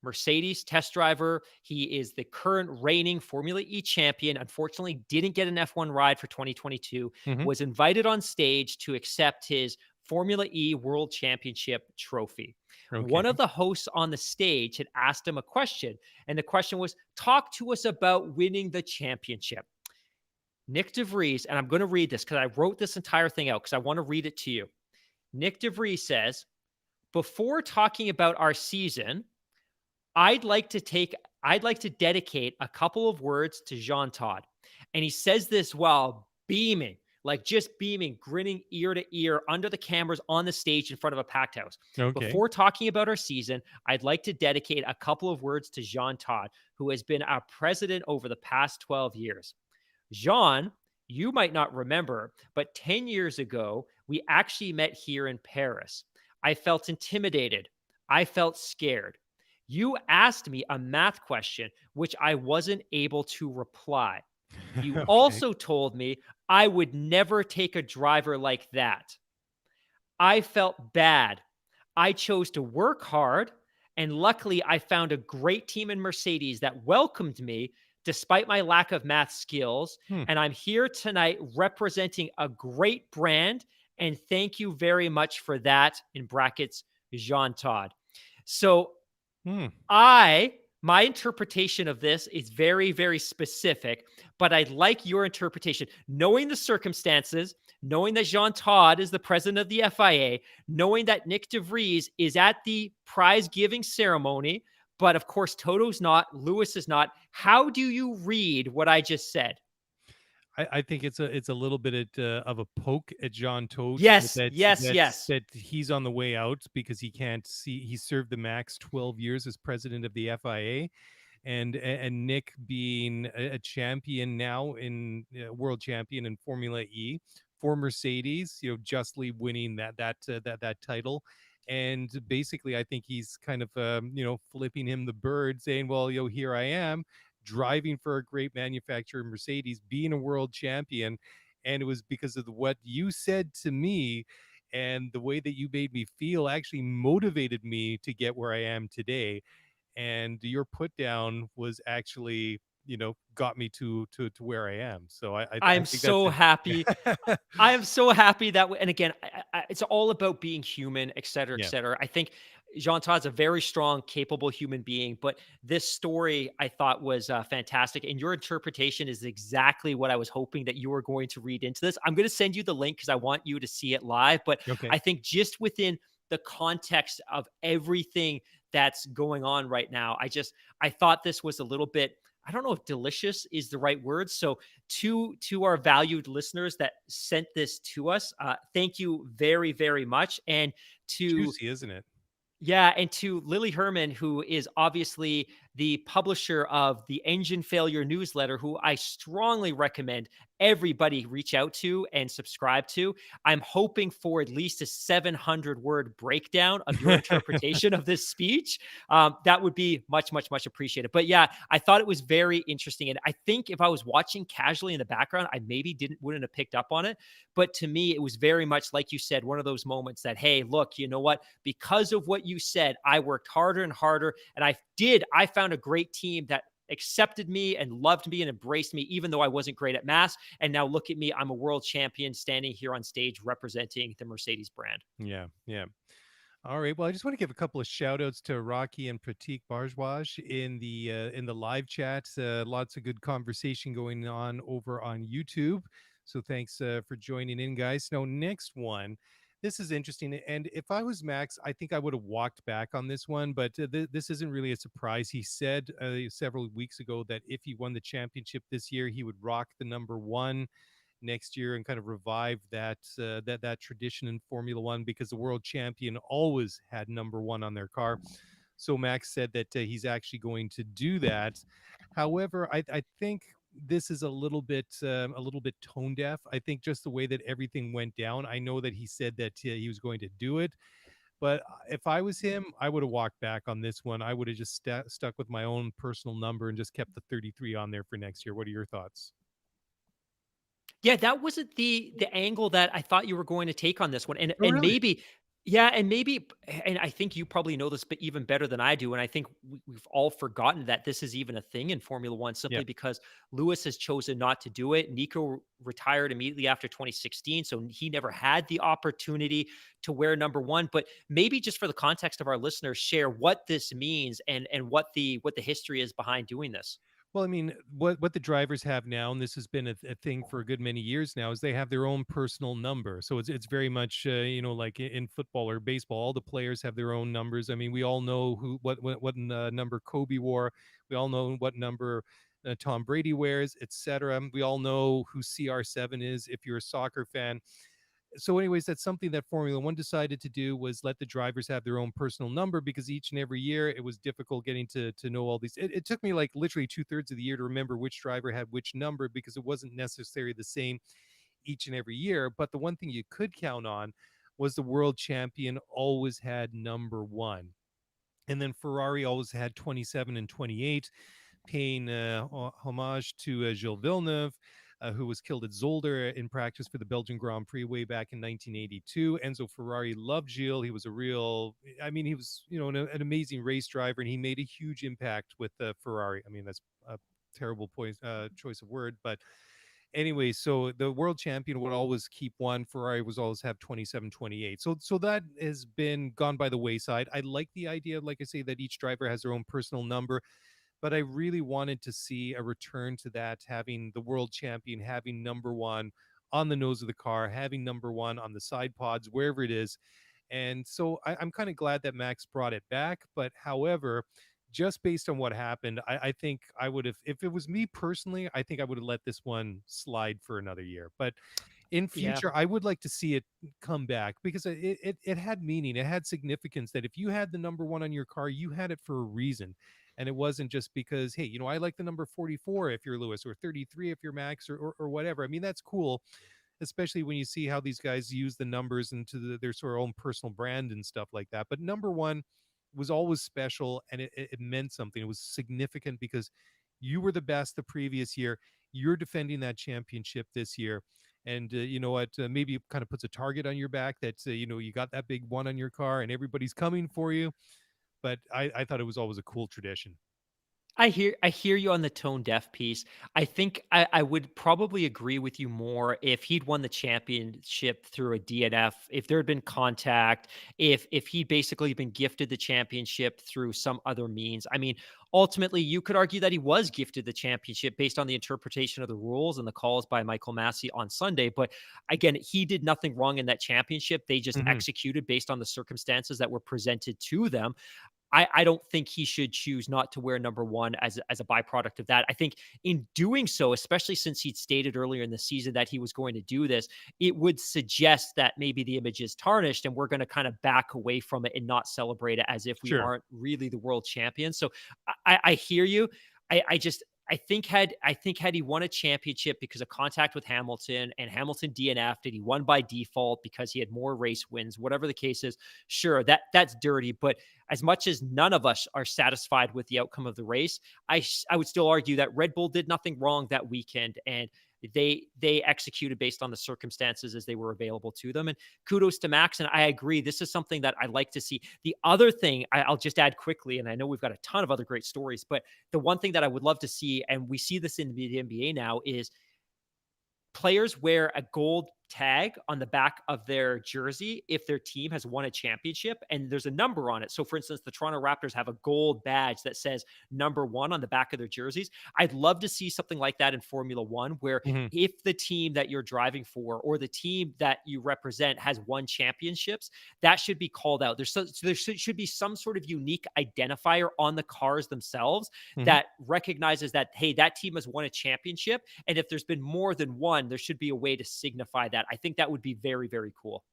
Mercedes test driver. He is the current reigning Formula E champion. Unfortunately, didn't get an F1 ride for 2022. Hmm. Was invited on stage to accept his Formula E World Championship trophy. Okay. One of the hosts on the stage had asked him a question, and the question was, talk to us about winning the championship. Nick DeVries, and I'm going to read this because I wrote this entire thing out because I want to read it to you. Nick DeVries says, before talking about our season, I'd like to dedicate a couple of words to Jean Todt. And he says this while beaming, like just beaming, grinning ear to ear under the cameras on the stage in front of a packed house. Okay. Before talking about our season, I'd like to dedicate a couple of words to Jean Todt, who has been our president over the past 12 years. Jean, you might not remember, but 10 years ago, we actually met here in Paris. I felt intimidated. I felt scared. You asked me a math question, which I wasn't able to reply. You Okay. also told me I would never take a driver like that. I felt bad. I chose to work hard, and luckily, I found a great team in Mercedes that welcomed me despite my lack of math skills. Hmm. And I'm here tonight representing a great brand. And thank you very much for that, in brackets, Jean Todt. So Hmm. I My interpretation of this is very, very specific, but I like your interpretation. Knowing the circumstances, knowing that Jean Todt is the president of the FIA, knowing that Nick DeVries is at the prize giving ceremony, but of course, Toto's not, Lewis is not. How do you read what I just said? I think it's a little bit of a poke at John Todt Yes, yes, yes. that he's on the way out because he can't see he served the max 12 years as president of the FIA, and Nick being a champion now in world champion in Formula E for Mercedes, justly winning that title. And basically, I think he's kind of flipping him the bird, saying, "Well, here I am, driving for a great manufacturer, Mercedes, being a world champion, and it was because of what you said to me." And the way that you made me feel actually motivated me to get where I am today, and your put down was actually got me to where I am. So I I am think that's so happy. it. I am so happy that and again, it's all about being human, et cetera, et Yeah. cetera. I think Jean Todd's a very strong, capable human being, but this story I thought was fantastic. And your interpretation is exactly what I was hoping that you were going to read into this. I'm going to send you the link because I want you to see it live. But Okay. I think just within the context of everything that's going on right now, I thought this was a little bit. I don't know if delicious is the right word. So to our valued listeners that sent this to us, thank you very, very much. And to Juicy, isn't it? yeah, and to Lily Herman, who is obviously the publisher of the Engine Failure newsletter, who I strongly recommend everybody reach out to and subscribe to. I'm hoping for at least a 700-word breakdown of your interpretation of this speech. That would be much, much, much appreciated. But yeah, I thought it was very interesting, and I think if I was watching casually in the background, I maybe wouldn't have picked up on it. But to me, it was very much like you said, one of those moments that, hey, look, you know what? Because of what you said, I worked harder and harder, and I found a great team that accepted me and loved me and embraced me, even though I wasn't great at mass. And now look at me. I'm a world champion standing here on stage representing the Mercedes brand. Yeah, yeah. All right. Well, I just want to give a couple of shout outs to Rocky and Pratik Bhargwaj in the live chat. Lots of good conversation going on over on YouTube. So thanks for joining in, guys. Now, next one. This is interesting. And if I was Max, I think I would have walked back on this one, but this isn't really a surprise. He said several weeks ago that if he won the championship this year, he would rock the number one next year and kind of revive that tradition in Formula One, because the world champion always had number one on their car. So Max said that he's actually going to do that. However, I think this is a little bit tone deaf. I think just the way that everything went down. I know that he said that he was going to do it, but if I was him, I would have walked back on this one. I would have just stuck with my own personal number and just kept the 33 on there for next year. What are your thoughts? Yeah, that wasn't the angle that I thought you were going to take on this one, Oh, really? and I think you probably know this, but even better than I do, and I think we've all forgotten that this is even a thing in Formula One, Yeah. simply because Lewis has chosen not to do it. Nico retired immediately after 2016, so he never had the opportunity to wear number one. But maybe just for the context of our listeners, share what this means and what the history is behind doing this. Well, I mean, what the drivers have now, and this has been a thing for a good many years now, is they have their own personal number. So it's very much like in football or baseball, all the players have their own numbers. I mean, we all know what number Kobe wore. We all know what number Tom Brady wears, etc. We all know who CR7 is if you're a soccer fan. So anyways, that's something that Formula One decided to do, was let the drivers have their own personal number, because each and every year it was difficult getting to know all these. It took me like literally 2/3 of the year to remember which driver had which number, because it wasn't necessarily the same each and every year. But the one thing you could count on was the world champion always had number one. And then Ferrari always had 27 and 28, paying homage to Gilles Villeneuve, who was killed at Zolder in practice for the Belgian Grand Prix way back in 1982. Enzo Ferrari loved Gilles. He was I mean, he was, an amazing race driver, and he made a huge impact with Ferrari. I mean, that's a terrible choice of word, but anyway, so the world champion would always keep one. Ferrari was always have 27, 28. So that has been gone by the wayside. I like the idea, like I say, that each driver has their own personal number. but I really wanted to see a return to that, having the world champion, having number one on the nose of the car, having number one on the side pods, wherever it is. And so I'm kind of glad that Max brought it back. But however, just based on what happened, I think I would have, if it was me personally, I think I would have let this one slide for another year. But in Yeah. future, I would like to see it come back because it had meaning, it had significance that if you had the number one on your car, you had it for a reason. And it wasn't just because, hey, I like the number 44 if you're Lewis, or 33 if you're Max, or whatever. I mean, that's cool, especially when you see how these guys use the numbers into their sort of own personal brand and stuff like that. But number one was always special, and it meant something. It was significant because you were the best the previous year. You're defending that championship this year. And you know what? Maybe it kind of puts a target on your back that, you got that big one on your car and everybody's coming for you. But I thought it was always a cool tradition. I hear you on the tone deaf piece. I think I would probably agree with you more if he'd won the championship through a DNF, if there had been contact, if he'd basically been gifted the championship through some other means. I mean, ultimately, you could argue that he was gifted the championship based on the interpretation of the rules and the calls by Michael Massey on Sunday. But again, he did nothing wrong in that championship. They just Hmm. executed based on the circumstances that were presented to them. I don't think he should choose not to wear number one as a byproduct of that. I think in doing so, especially since he'd stated earlier in the season that he was going to do this, it would suggest that maybe the image is tarnished and we're going to kind of back away from it and not celebrate it as if we Sure. aren't really the world champions. So I hear you. I just I think had he won a championship because of contact with Hamilton and Hamilton DNF'd and he won by default because he had more race wins, whatever the case is, sure, that's dirty. But as much as none of us are satisfied with the outcome of the race, I would still argue that Red Bull did nothing wrong that weekend, and they executed based on the circumstances as they were available to them. And kudos to Max. And I agree, this is something that I like to see. The other thing I'll just add quickly, and I know we've got a ton of other great stories, but the one thing that I would love to see, and we see this in the NBA now, is players wear a gold tag on the back of their jersey if their team has won a championship and there's a number on it. So, for instance, the Toronto Raptors have a gold badge that says number one on the back of their jerseys. I'd love to see something like that in Formula One, where Hmm. if the team that you're driving for or the team that you represent has won championships, that should be called out. There should be some sort of unique identifier on the cars themselves Hmm. that recognizes that, hey, that team has won a championship. And if there's been more than one, there should be a way to signify that. I think that would be very, very cool.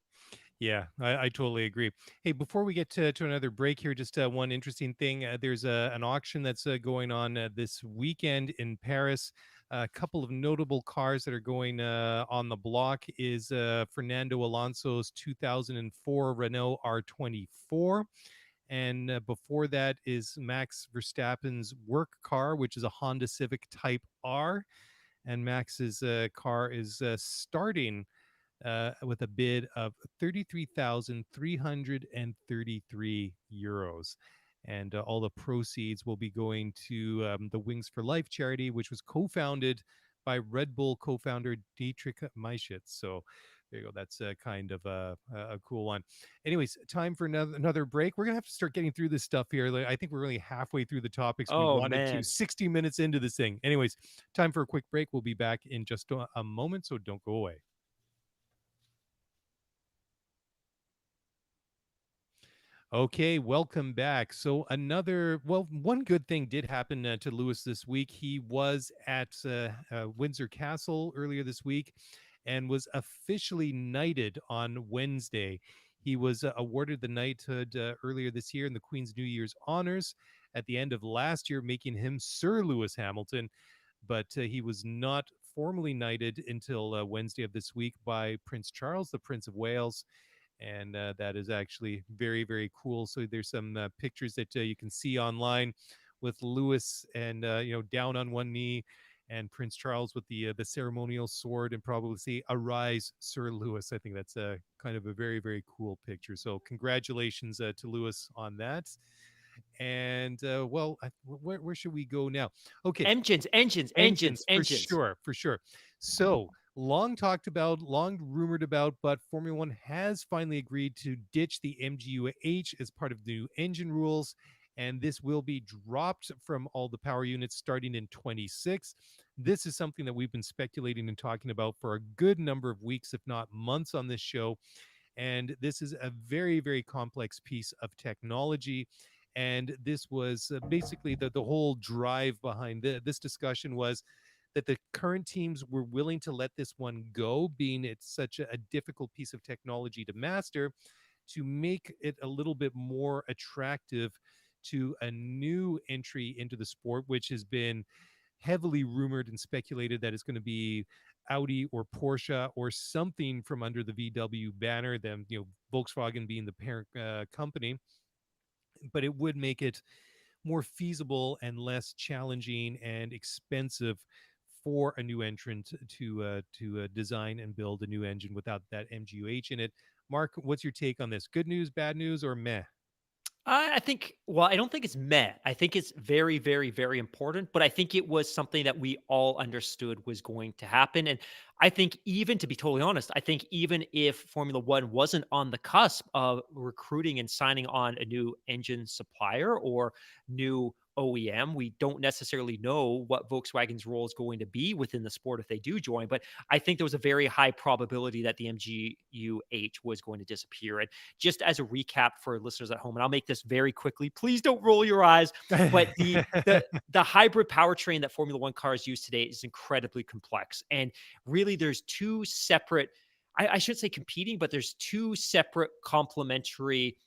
Yeah, I totally agree. Hey, before we get to another break here, just one interesting thing. There's an auction that's going on this weekend in Paris. A couple of notable cars that are going on the block is Fernando Alonso's 2004 Renault R24. And before that is Max Verstappen's work car, which is a Honda Civic Type R. And Max's car is starting with a bid of 33,333 euros. And all the proceeds will be going to the Wings for Life charity, which was co founded by Red Bull co founder Dietrich Maeschitz. So there you go. That's kind of a cool one. Anyways, time for another break. We're going to have to start getting through this stuff here. I think we're really halfway through the topics we Oh, wanted to, man. 60 minutes into this thing. Anyways, time for a quick break. We'll be back in just a moment. So don't go away. Okay, welcome back. So one good thing did happen to Lewis this week. He was at Windsor Castle earlier this week and was officially knighted on Wednesday. He was awarded the knighthood earlier this year in the Queen's New Year's honors at the end of last year, making him Sir Lewis Hamilton. But he was not formally knighted until Wednesday of this week by Prince Charles, the Prince of Wales, and that is actually very, very cool. So there's some pictures that you can see online with Lewis and down on one knee, and Prince Charles with the ceremonial sword, and probably say "Arise, Sir Lewis." I think that's kind of a very, very cool picture. So congratulations to Lewis on that. And where should we go now? Okay, Engines, engines, engines, engines, for engines. sure, for sure. So long talked about, long rumored about, but Formula One has finally agreed to ditch the MGUH as part of the new engine rules. and this will be dropped from all the power units starting in 26. This is something that we've been speculating and talking about for a good number of weeks, if not months, on this show. And this is a very, very complex piece of technology. And this was basically the whole drive behind this discussion was that the current teams were willing to let this one go, being it's such a difficult piece of technology to master, to make it a little bit more attractive to a new entry into the sport, which has been heavily rumored and speculated that it's going to be Audi or Porsche or something from under the VW banner, them, Volkswagen being the parent company. But it would make it more feasible and less challenging and expensive for a new entrant to design and build a new engine without that MGUH in it. Mark, what's your take on this? Good news, bad news, or meh? I think, well, I don't think it's met. I think it's very, very, very important, but I think it was something that we all understood was going to happen. And I think, even to be totally honest, I think even if Formula One wasn't on the cusp of recruiting and signing on a new engine supplier or new OEM, we don't necessarily know what Volkswagen's role is going to be within the sport if they do join. But I think there was a very high probability that the MGUH was going to disappear. And just as a recap for listeners at home, and I'll make this very quickly. Please don't roll your eyes, but the hybrid powertrain that Formula One cars use today is incredibly complex, and really, there's two separate. I should say competing, but there's two separate complementary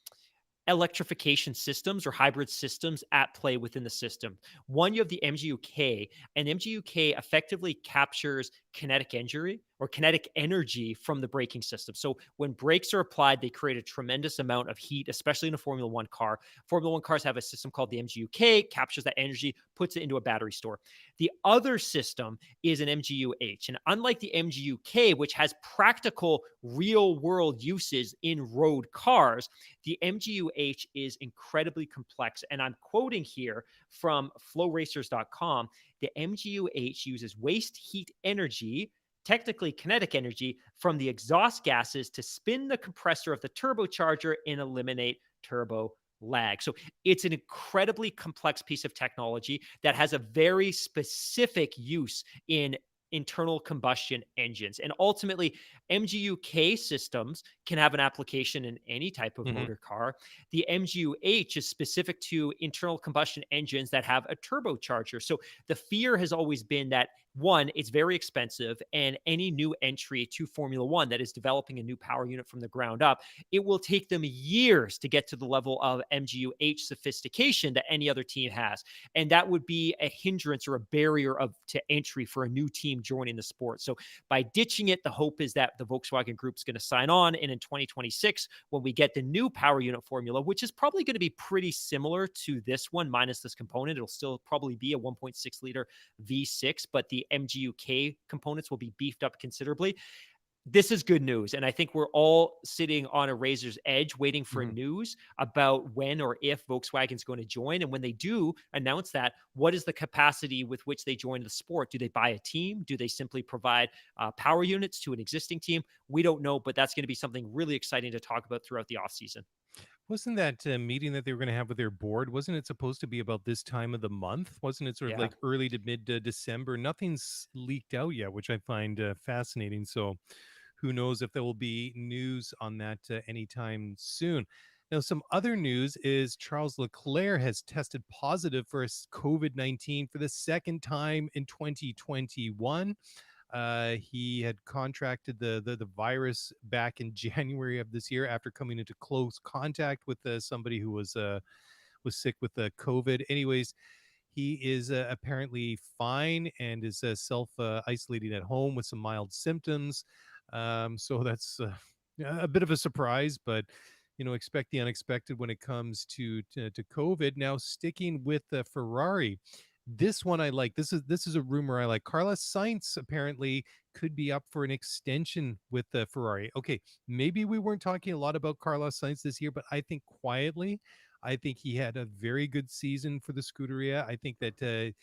electrification systems or hybrid systems at play within the system. One, you have the MGUK, and MGUK effectively captures kinetic injury or kinetic energy from the braking system. So when brakes are applied, they create a tremendous amount of heat, especially in a Formula One car. Formula One cars have a system called the MGUK, captures that energy, puts it into a battery store. The other system is an MGUH. And unlike the MGUK, which has practical real world uses in road cars, the MGUH is incredibly complex. And I'm quoting here from flowracers.com. The MGUH uses waste heat energy, technically kinetic energy, from the exhaust gases to spin the compressor of the turbocharger and eliminate turbo lag. So it's an incredibly complex piece of technology that has a very specific use in internal combustion engines. And ultimately, MGUK systems can have an application in any type of Mhm. motor car. The MGUH is specific to internal combustion engines that have a turbocharger. So the fear has always been that, one, it's very expensive, and any new entry to Formula One that is developing a new power unit from the ground up, it will take them years to get to the level of MGUH sophistication that any other team has. And that would be a hindrance or a barrier to entry for a new team joining the sport. So by ditching it, the hope is that the Volkswagen Group is going to sign on. And in 2026, when we get the new power unit formula, which is probably going to be pretty similar to this one, minus this component, it'll still probably be a 1.6 liter V6, but the MGUK components will be beefed up considerably. This is good news. And I think we're all sitting on a razor's edge waiting for Mhm. news about when or if Volkswagen's going to join. And when they do announce that, what is the capacity with which they join the sport? Do they buy a team? Do they simply provide power units to an existing team? We don't know, but that's going to be something really exciting to talk about throughout the offseason. Wasn't that meeting that they were going to have with their board? Wasn't it supposed to be about this time of the month? Wasn't it sort of Yeah. like early to mid December? Nothing's leaked out yet, which I find fascinating. So, who knows if there will be news on that anytime soon? Now, some other news is Charles Leclerc has tested positive for COVID-19 for the second time in 2021. He had contracted the virus back in January of this year after coming into close contact with somebody who was sick with COVID. Anyways, he is apparently fine and is self isolating at home with some mild symptoms. So that's a bit of a surprise, but expect the unexpected when it comes to COVID. Now, sticking with Ferrari, this one I like. This is a rumor I like. Carlos Sainz apparently could be up for an extension with Ferrari. Okay, maybe we weren't talking a lot about Carlos Sainz this year, but I think quietly, I think he had a very good season for the Scuderia. I think that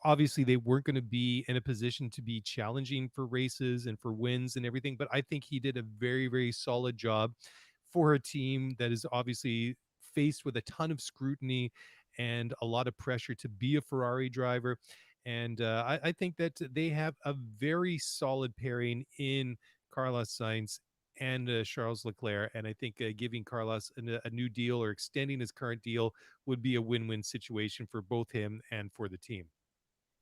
obviously they weren't going to be in a position to be challenging for races and for wins and everything, but I think he did a very, very solid job for a team that is obviously faced with a ton of scrutiny and a lot of pressure to be a Ferrari driver. And I think that they have a very solid pairing in Carlos Sainz and Charles Leclerc. And I think giving Carlos a new deal or extending his current deal would be a win-win situation for both him and for the team.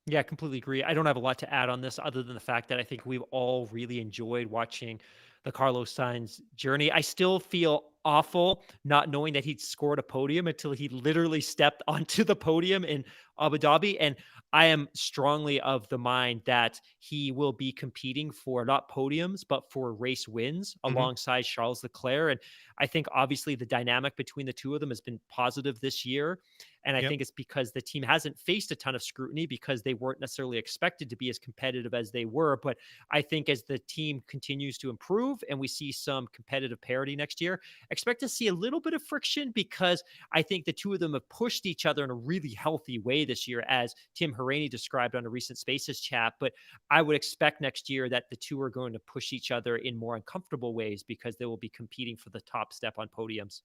Yeah, I completely agree. I don't have a lot to add on this other than the fact that I think we've all really enjoyed watching the Carlos Sainz journey. I still feel awful not knowing that he'd scored a podium until he literally stepped onto the podium in Abu Dhabi. And I am strongly of the mind that he will be competing for not podiums, but for race wins Hmm. alongside Charles Leclerc. And I think obviously the dynamic between the two of them has been positive this year. And I Yep. think it's because the team hasn't faced a ton of scrutiny because they weren't necessarily expected to be as competitive as they were. But I think as the team continues to improve and we see some competitive parity next year, expect to see a little bit of friction because I think the two of them have pushed each other in a really healthy way this year, as Tim Hauraney described on a recent Spaces chat. But I would expect next year that the two are going to push each other in more uncomfortable ways because they will be competing for the top step on podiums.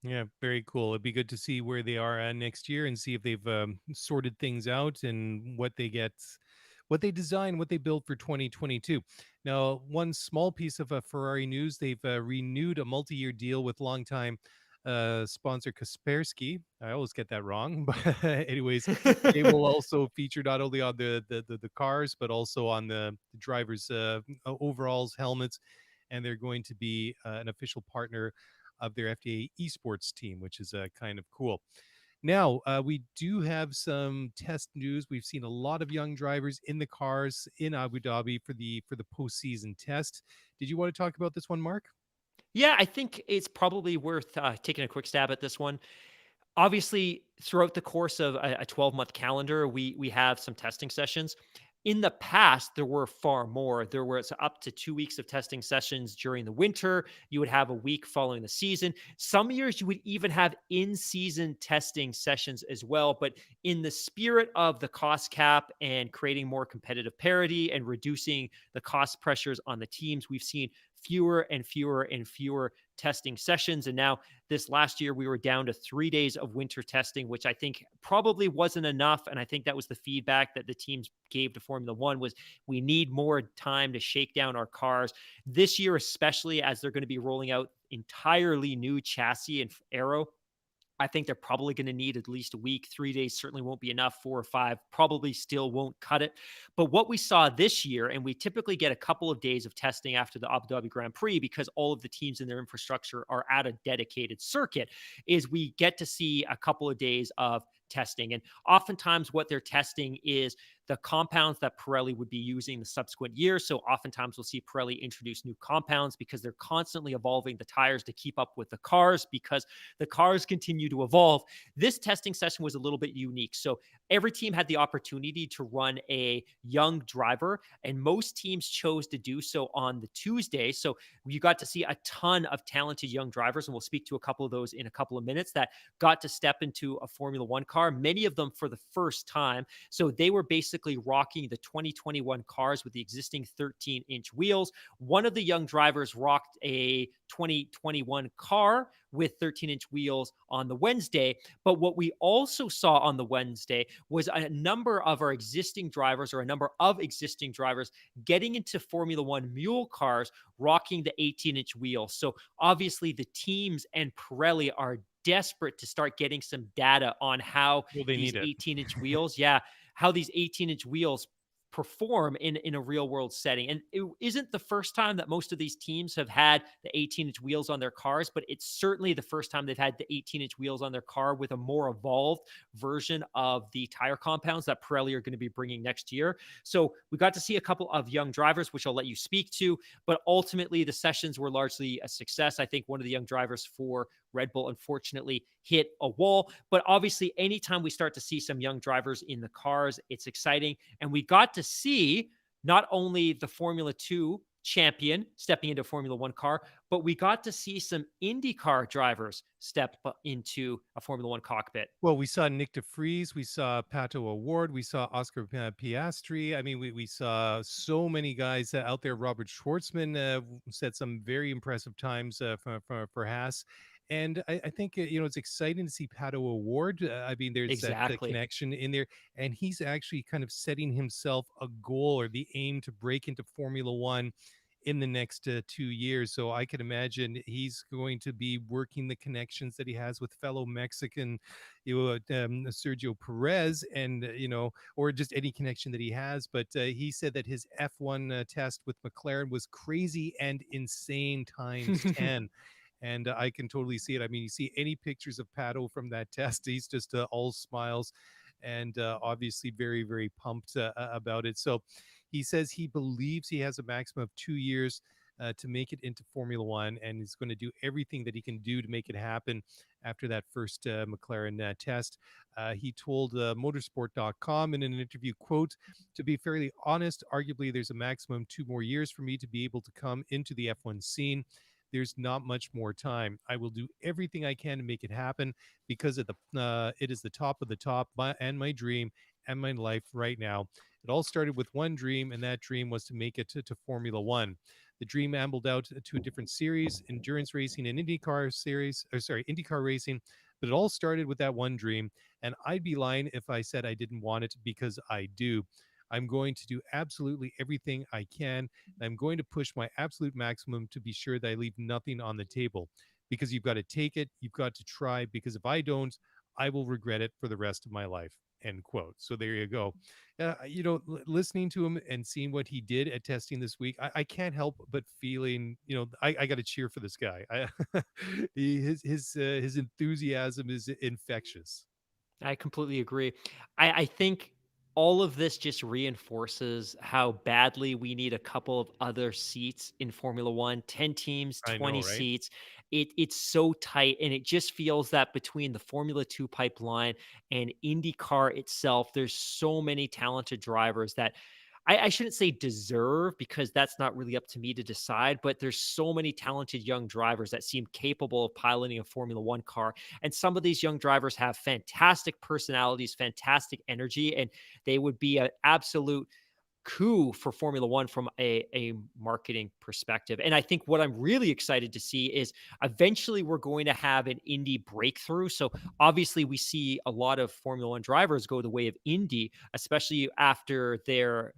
Yeah, very cool. It'd be good to see where they are next year and see if they've sorted things out and what they get, what they design, what they build for 2022. Now, one small piece of Ferrari news: they've renewed a multi-year deal with longtime sponsor Kaspersky. I always get that wrong, but anyways, they will also feature not only on the cars but also on the drivers' overalls, helmets, and they're going to be an official partner of their FIA esports team, which is kind of cool. Now, we do have some test news. We've seen a lot of young drivers in the cars in Abu Dhabi for the postseason test. Did you want to talk about this one, Mark? Yeah, I think it's probably worth taking a quick stab at this one. Obviously, throughout the course of a 12-month calendar, we have some testing sessions. In the past, there were far more. There was up to 2 weeks of testing sessions during the winter. You would have a week following the season. Some years you would even have in-season testing sessions as well. But in the spirit of the cost cap and creating more competitive parity and reducing the cost pressures on the teams, we've seen fewer and fewer and fewer testing sessions. And now this last year, we were down to 3 days of winter testing, which I think probably wasn't enough. And I think that was the feedback that the teams gave to Formula One was we need more time to shake down our cars this year, especially as they're going to be rolling out entirely new chassis and aero. I think they're probably going to need at least a week. 3 days certainly won't be enough. 4 or 5 probably still won't cut it. But what we saw this year, and we typically get a couple of days of testing after the Abu Dhabi Grand Prix because all of the teams in their infrastructure are at a dedicated circuit, is we get to see a couple of days of testing. And oftentimes, what they're testing is the compounds that Pirelli would be using the subsequent years. So oftentimes we'll see Pirelli introduce new compounds because they're constantly evolving the tires to keep up with the cars because the cars continue to evolve. This testing session was a little bit unique. So every team had the opportunity to run a young driver, and most teams chose to do so on the Tuesday. So you got to see a ton of talented young drivers, and we'll speak to a couple of those in a couple of minutes that got to step into a Formula One car, many of them for the first time. So they were basically rocking the 2021 cars with the existing 13-inch wheels. One of the young drivers rocked a 2021 car with 13-inch wheels on the Wednesday. But what we also saw on the Wednesday was a number of our existing drivers or a number of existing drivers getting into Formula One mule cars rocking the 18-inch wheels. So obviously the teams and Pirelli are desperate to start getting some data on how Well, they these need it. 18-inch wheels, yeah, how these 18-inch wheels perform in a real world setting. And it isn't the first time that most of these teams have had the 18-inch wheels on their cars, but it's certainly the first time they've had the 18-inch wheels on their car with a more evolved version of the tire compounds that Pirelli are going to be bringing next year. So we got to see a couple of young drivers, which I'll let you speak to, but ultimately the sessions were largely a success. I think one of the young drivers for Red Bull unfortunately hit a wall. But obviously, anytime we start to see some young drivers in the cars, it's exciting. And we got to see not only the Formula 2 champion stepping into a Formula 1 car, but we got to see some IndyCar drivers step into a Formula 1 cockpit. Well, we saw Nick DeFries, we saw Pato Award, we saw Oscar Piastri. I mean, we saw so many guys out there. Robert Schwartzman set some very impressive times for Haas. And I think it's exciting to see Pato Award. I mean, there's that Exactly. connection in there, and he's actually kind of setting himself a goal or the aim to break into Formula One in the next 2 years. So I can imagine he's going to be working the connections that he has with fellow Mexican, Sergio Perez, and or just any connection that he has. But he said that his F1 test with McLaren was crazy and insane times 10. And I can totally see it. I mean, you see any pictures of Pato from that test, he's just all smiles and obviously very, very pumped about it. So he says he believes he has a maximum of 2 years to make it into Formula One, and he's going to do everything that he can do to make it happen after that first McLaren test. He told motorsport.com in an interview, quote, to be fairly honest, arguably there's a maximum 2 more years for me to be able to come into the F1 scene. There's not much more time. I will do everything I can to make it happen because it is the top of the top and my dream and my life right now. It all started with one dream, and that dream was to make it to Formula One. The dream ambled out to a different series, endurance racing and IndyCar series, or sorry, IndyCar racing. But it all started with that one dream, and I'd be lying if I said I didn't want it because I do. I'm going to do absolutely everything I can. And I'm going to push my absolute maximum to be sure that I leave nothing on the table because you've got to take it. You've got to try because if I don't, I will regret it for the rest of my life. End quote. So there you go. Listening to him and seeing what he did at testing this week, I can't help but feeling, I got to cheer for this guy. His enthusiasm is infectious. I completely agree. I think all of this just reinforces how badly we need a couple of other seats in Formula One. 10 teams, I know, 20 right? seats. It's so tight, and it just feels that between the Formula 2 pipeline and IndyCar itself, there's so many talented drivers that I shouldn't say deserve because that's not really up to me to decide, but there's so many talented young drivers that seem capable of piloting a Formula One car. And some of these young drivers have fantastic personalities, fantastic energy, and they would be an absolute coup for Formula One from a marketing perspective. And I think what I'm really excited to see is eventually we're going to have an Indy breakthrough. So obviously, we see a lot of Formula One drivers go the way of Indy, especially after their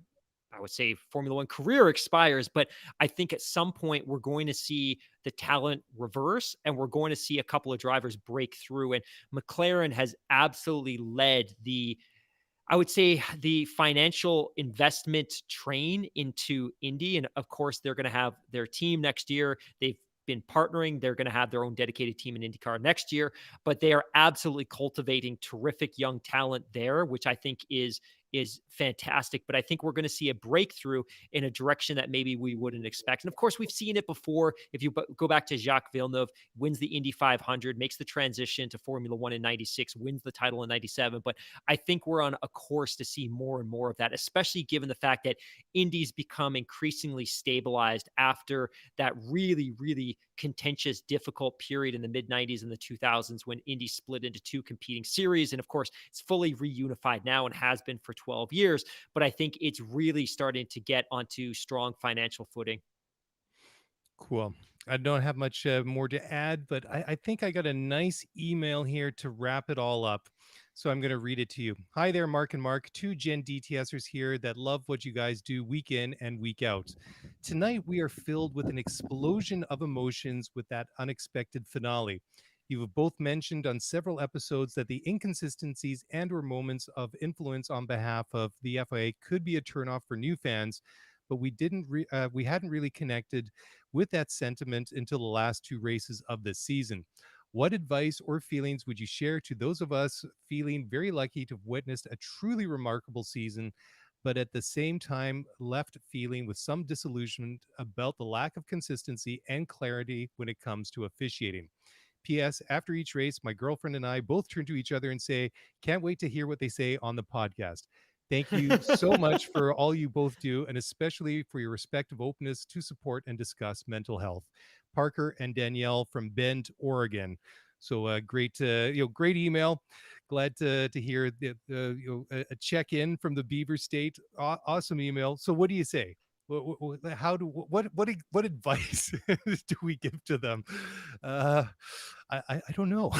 I would say Formula One career expires, but I think at some point we're going to see the talent reverse and we're going to see a couple of drivers break through. And McLaren has absolutely led I would say the financial investment train into Indy. And of course, they're going to have their team next year. They've been partnering. They're going to have their own dedicated team in IndyCar next year, but they are absolutely cultivating terrific young talent there, which I think is fantastic. But I think we're going to see a breakthrough in a direction that maybe we wouldn't expect. And of course, we've seen it before. If you go back to Jacques Villeneuve, wins the Indy 500, makes the transition to Formula One in '96, wins the title in '97. But I think we're on a course to see more and more of that, especially given the fact that Indy's become increasingly stabilized after that really, really contentious, difficult period in the mid 90s and the 2000s when Indy split into two competing series. And of course, it's fully reunified now and has been for 12 years. But I think it's really starting to get onto strong financial footing. Cool. I don't have much more to add, but I think I got a nice email here to wrap it all up. So I'm going to read it to you. Hi there, Mark and Mark, two Gen DTSers here that love what you guys do week in and week out. Tonight, we are filled with an explosion of emotions with that unexpected finale. You have both mentioned on several episodes that the inconsistencies and or moments of influence on behalf of the FIA could be a turnoff for new fans, but we hadn't really connected with that sentiment until the last two races of the season. What advice or feelings would you share to those of us feeling very lucky to have witnessed a truly remarkable season, but at the same time left feeling with some disillusionment about the lack of consistency and clarity when it comes to officiating? P.S. After each race, my girlfriend and I both turn to each other and say, can't wait to hear what they say on the podcast. Thank you so much for all you both do, and especially for your respective openness to support and discuss mental health. Parker and Danielle from Bend, Oregon. So great, great email. Glad to hear that a check in from the Beaver State. Awesome email. So what do you say? How do what advice do we give to them? Uh, I don't know.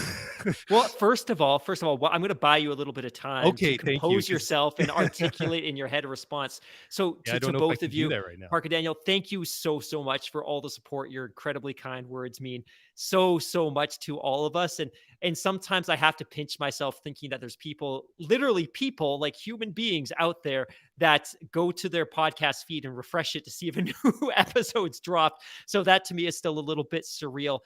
Well, first of all, well, I'm going to buy you a little bit of time to Okay, thank you. compose Because yourself and articulate in your head a response. So, yeah, I to don't know if I both can of do you, that right now. Parker Daniel, thank you so much for all the support. Your incredibly kind words mean so much to all of us. And sometimes I have to pinch myself thinking that there's people, literally people, like human beings out there that go to their podcast feed and refresh it to see if a new episode's dropped. So that to me is still a little bit surreal.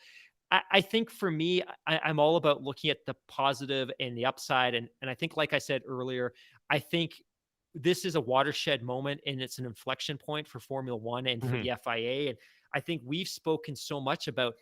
I think for me, I'm all about looking at the positive and the upside. And I think, like I said earlier, I think this is a watershed moment and it's an inflection point for Formula One and for Mhm. the FIA. And I think we've spoken so much about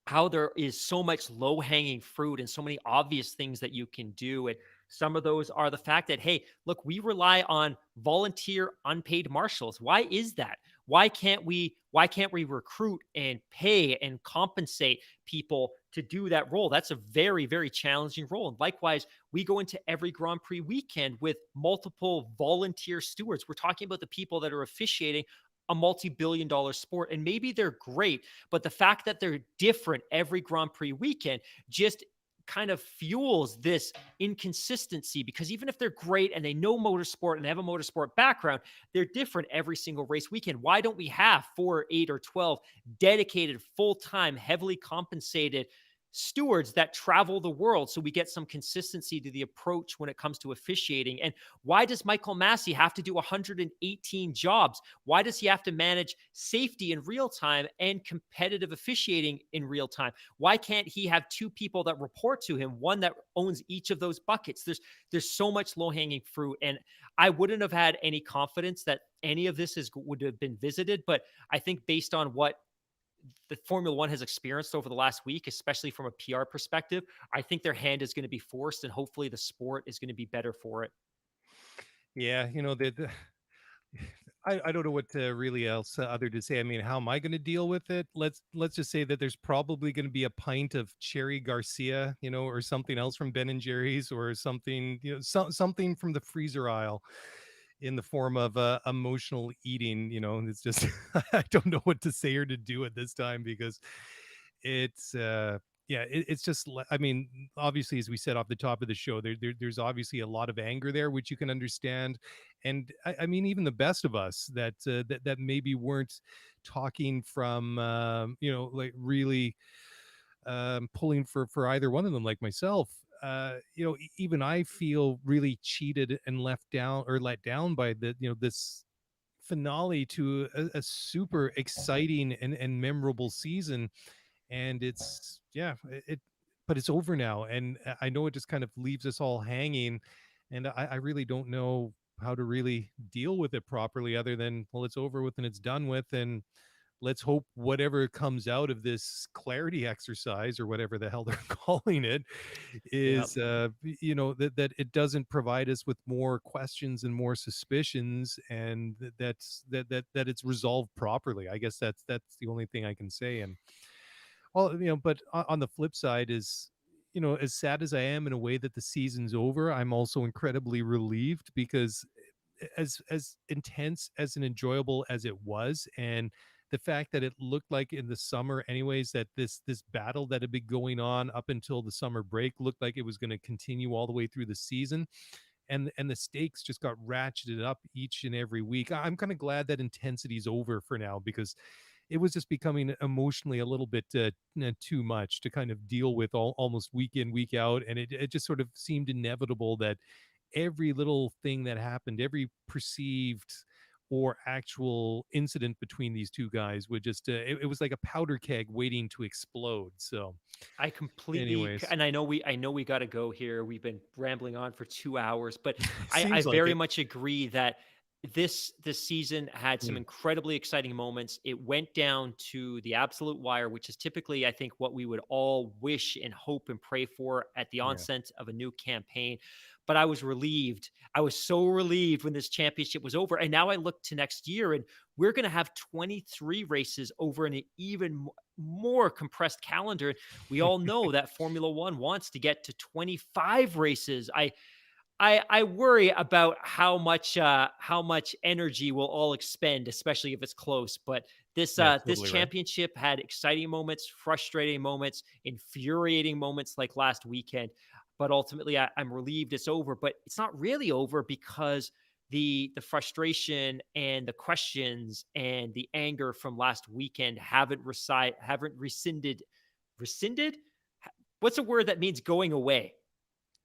how there is so much low hanging fruit and so many obvious things that you can do. And some of those are the fact that, hey, look, we rely on volunteer unpaid marshals. Why is that? Why can't we recruit and pay and compensate people to do that role? That's a very challenging role. And likewise, we go into every Grand Prix weekend with multiple volunteer stewards. We're talking about the people that are officiating a multi-billion dollar sport, and maybe they're great, but the fact that they're different every Grand Prix weekend just kind of fuels this inconsistency, because even if they're great and they know motorsport and they have a motorsport background, they're different every single race weekend. Why don't we have 4, 8, or 12 dedicated, full time, heavily compensated stewards that travel the world so we get some consistency to the approach when it comes to officiating? And why does Michael Massey have to do 118 jobs? Why does he have to manage safety in real time and competitive officiating in real time? Why can't he have two people that report to him, one that owns each of those buckets? There's so much low-hanging fruit, and I wouldn't have had any confidence that any of this would have been visited, but I think based on what the Formula One has experienced over the last week, especially from a PR perspective, I think their hand is going to be forced, and hopefully the sport is going to be better for it. Yeah, the I don't know what to really else other to say. I mean, how am I going to deal with it? Let's just say that there's probably going to be a pint of Cherry Garcia, or something else from Ben and Jerry's, or something, something from the freezer aisle in the form of emotional eating. And it's just I don't know what to say or to do at this time, because it's yeah, it's just I mean, obviously, as we said off the top of the show, there's obviously a lot of anger there, which you can understand. And I mean, even the best of us that maybe weren't talking from like really pulling for either one of them, like myself. Even I feel really cheated and left down or let down by this finale to a super exciting and memorable season. And it's yeah it but it's over now, and I know it just kind of leaves us all hanging. And I really don't know how to really deal with it properly, other than, well, it's over with and it's done with, and let's hope whatever comes out of this clarity exercise, or whatever the hell they're calling it, Yeah. is that it doesn't provide us with more questions and more suspicions, and that it's resolved properly. I guess that's the only thing I can say. And well, but on the flip side is, as sad as I am in a way that the season's over, I'm also incredibly relieved, because as intense as and enjoyable as it was, and the fact that it looked like in the summer anyways, that this battle that had been going on up until the summer break looked like it was going to continue all the way through the season, and the stakes just got ratcheted up each and every week. I'm kind of glad that intensity's over for now, because it was just becoming emotionally a little bit too much to kind of deal with almost week in, week out. And it just sort of seemed inevitable that every little thing that happened, every perceived or actual incident between these two guys would just, it was like a powder keg waiting to explode. So, I completely, anyways, and I know we got to go here. We've been rambling on for 2 hours, but it I seems like very it. much agree that this season had some Mm, incredibly exciting moments. It went down to the absolute wire, which is typically, I think, what we would all wish and hope and pray for at the yeah. onset of a new campaign. But I was relieved. I was so relieved when this championship was over. And now I look to next year, and we're going to have 23 races over an even more compressed calendar. We all know that Formula One wants to get to 25 races. I worry about how much energy we'll all expend, especially if it's close. But Yeah, this totally right. championship had exciting moments, frustrating moments, infuriating moments like last weekend. But ultimately, I'm relieved it's over. But it's not really over because the frustration and the questions and the anger from last weekend haven't rescinded. What's a word that means going away?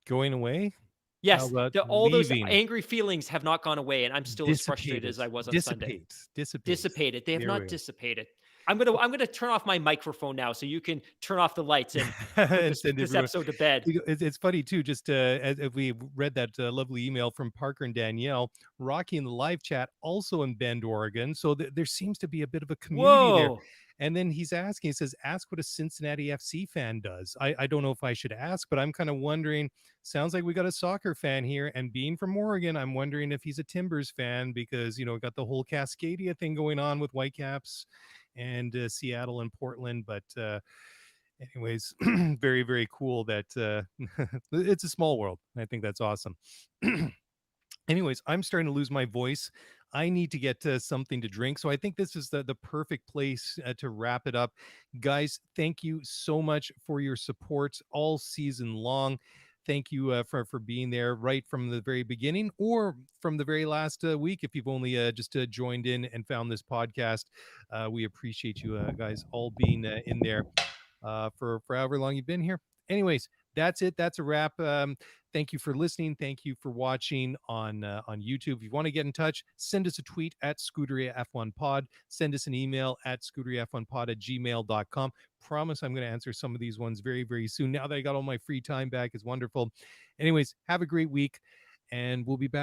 Going away? How Yes, about all those leaving? angry feelings have not gone away, and I'm still as frustrated Dissipated. as I was on Sunday. Dissipates. Dissipates. Dissipated. They have There we not go. dissipated. I'm gonna turn off my microphone now so you can turn off the lights and put And this send this everyone. episode to bed. It's funny too. Just as we read that lovely email from Parker and Danielle, Rocky in the live chat, also in Bend, Oregon. So there seems to be a bit of a community there. Whoa. And then he's asking, he says, ask what a Cincinnati FC fan does. I don't know if I should ask, but I'm kind of wondering. Sounds like we got a soccer fan here. And being from Oregon, I'm wondering if he's a Timbers fan because, got the whole Cascadia thing going on with Whitecaps and Seattle and Portland. But anyways, very, very cool that it's a small world. I think that's awesome. Anyways, I'm starting to lose my voice. I need to get something to drink. So I think this is the perfect place to wrap it up. Guys, thank you so much for your support all season long. Thank you for being there right from the very beginning or from the very last week. If you've only just joined in and found this podcast, we appreciate you guys all being in there for however long you've been here. Anyways, that's it. That's a wrap. Thank you for listening. Thank you for watching on YouTube. If you want to get in touch, send us a tweet at Scuderia F1 Pod. Send us an email at scuderiaf1pod at gmail.com. Promise I'm going to answer some of these ones very, very soon. Now that I got all my free time back, is wonderful. Anyways, have a great week, and we'll be back.